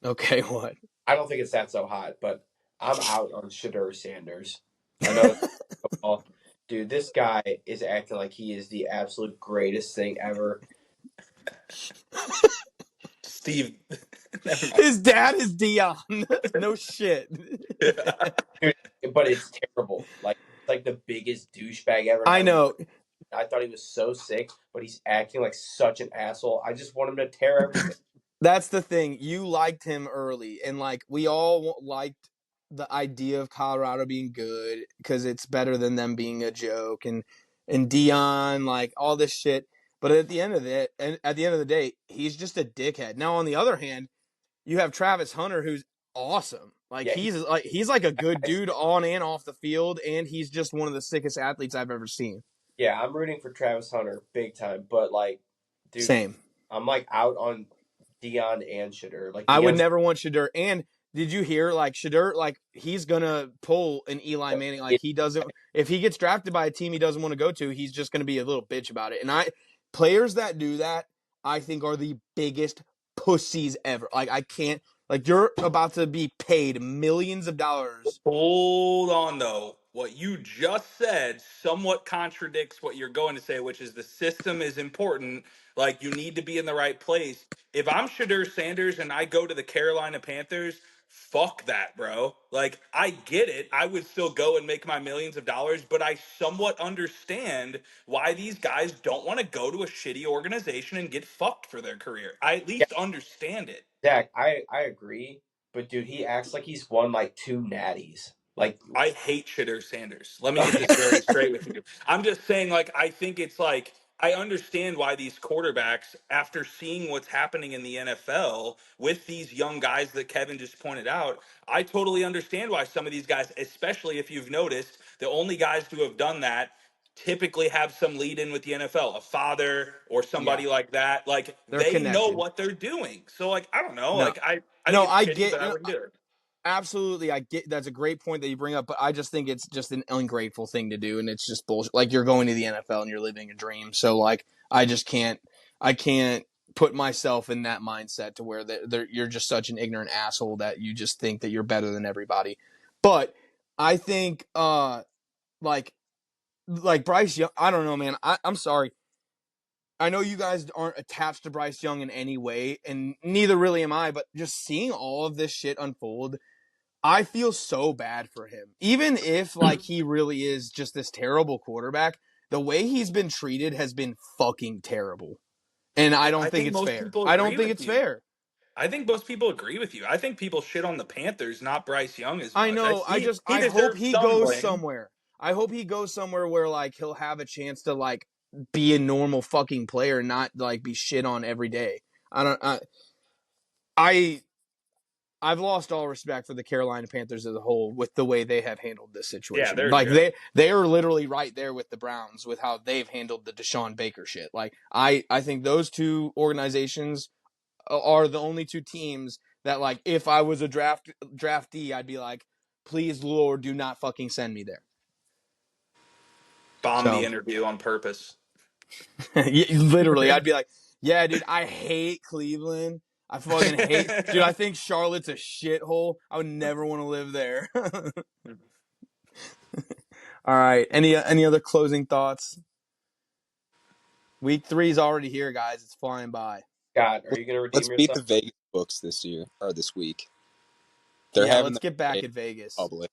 Okay, what? I don't think it's that so hot, but I'm out on Shedeur Sanders. I know football. Dude, this guy is acting like he is the absolute greatest thing ever. Steve. His dad is Dion. No shit. Dude, but it's terrible. Like the biggest douchebag ever. I know. I thought he was so sick, but he's acting like such an asshole. I just want him to tear everything. That's the thing. You liked him early, and like we all liked the idea of Colorado being good because it's better than them being a joke, and Dion, like all this shit. But at the end of the day, he's just a dickhead. Now, on the other hand, you have Travis Hunter, who's awesome. Like, yeah, he's like a good dude on and off the field, and he's just one of the sickest athletes I've ever seen. Yeah, I'm rooting for Travis Hunter big time, but like, dude, same. I'm like out on Dion and Shedeur. Like I would Dion's never want Shadur. And did you hear like Shadur? Like he's gonna pull an Eli Manning. Like he doesn't. If he gets drafted by a team he doesn't want to go to, he's just gonna be a little bitch about it. And players that do that, I think, are the biggest pussies ever. Like I can't. Like you're about to be paid millions of dollars. Hold on, though. What you just said somewhat contradicts what you're going to say, which is the system is important. Like, you need to be in the right place. If I'm Shadur Sanders and I go to the Carolina Panthers, fuck that, bro. Like, I get it. I would still go and make my millions of dollars, but I somewhat understand why these guys don't want to go to a shitty organization and get fucked for their career. I at yeah, least understand it. Zach. I agree, but dude, he acts like he's won like 2 natties. Like I hate Shitter Sanders. Let me get this very straight with you. I'm just saying, like, I think it's like, I understand why these quarterbacks, after seeing what's happening in the NFL with these young guys that Kevin just pointed out, I totally understand why some of these guys, especially if you've noticed, the only guys who have done that typically have some lead in with the NFL, a father or Yeah, somebody like that. Like, they're they know connected. what they're doing. So, like, I don't know. No, Like, I think no, it's I shitty, get. but I wouldn't do it. Absolutely, I get that's a great point that you bring up, but I just think it's just an ungrateful thing to do, and it's just bullshit. Like you're going to the NFL and you're living a dream, so like I just can't, I can't put myself in that mindset to where you're just such an ignorant asshole that you just think that you're better than everybody. But I think, like Bryce Young, I don't know, man. I'm sorry. I know you guys aren't attached to Bryce Young in any way, and neither really am I. But just seeing all of this shit unfold, I feel so bad for him. Even if like he really is just this terrible quarterback, the way he's been treated has been fucking terrible. And I don't I think think it's most fair. people I don't agree think with it's you. fair. I think most people agree with you. I think people shit on the Panthers, not Bryce Young as I much. know. He I hope deserves he some goes blame. somewhere. I hope he goes somewhere where like he'll have a chance to like be a normal fucking player and not like be shit on every day. I don't I I've lost all respect for the Carolina Panthers as a whole with the way they have handled this Yeah, situation. they're Like good. they are literally right there with the Browns with how they've handled the Deshaun Baker shit. Like I think those two organizations are the only two teams that like if I was a draftee, I'd be like, please Lord, do not fucking send me there. Bomb the So interview on purpose. literally, I'd be like, yeah, dude, I hate Cleveland. I fucking hate, dude. I think Charlotte's a shithole. I would never want to live there. All right. Any other closing thoughts? Week 3 is already here, guys. It's flying by. God, are Let's you gonna let's redeem beat yourself? the Vegas books this year or this week. They're Yeah, having let's the get back game at Vegas. public.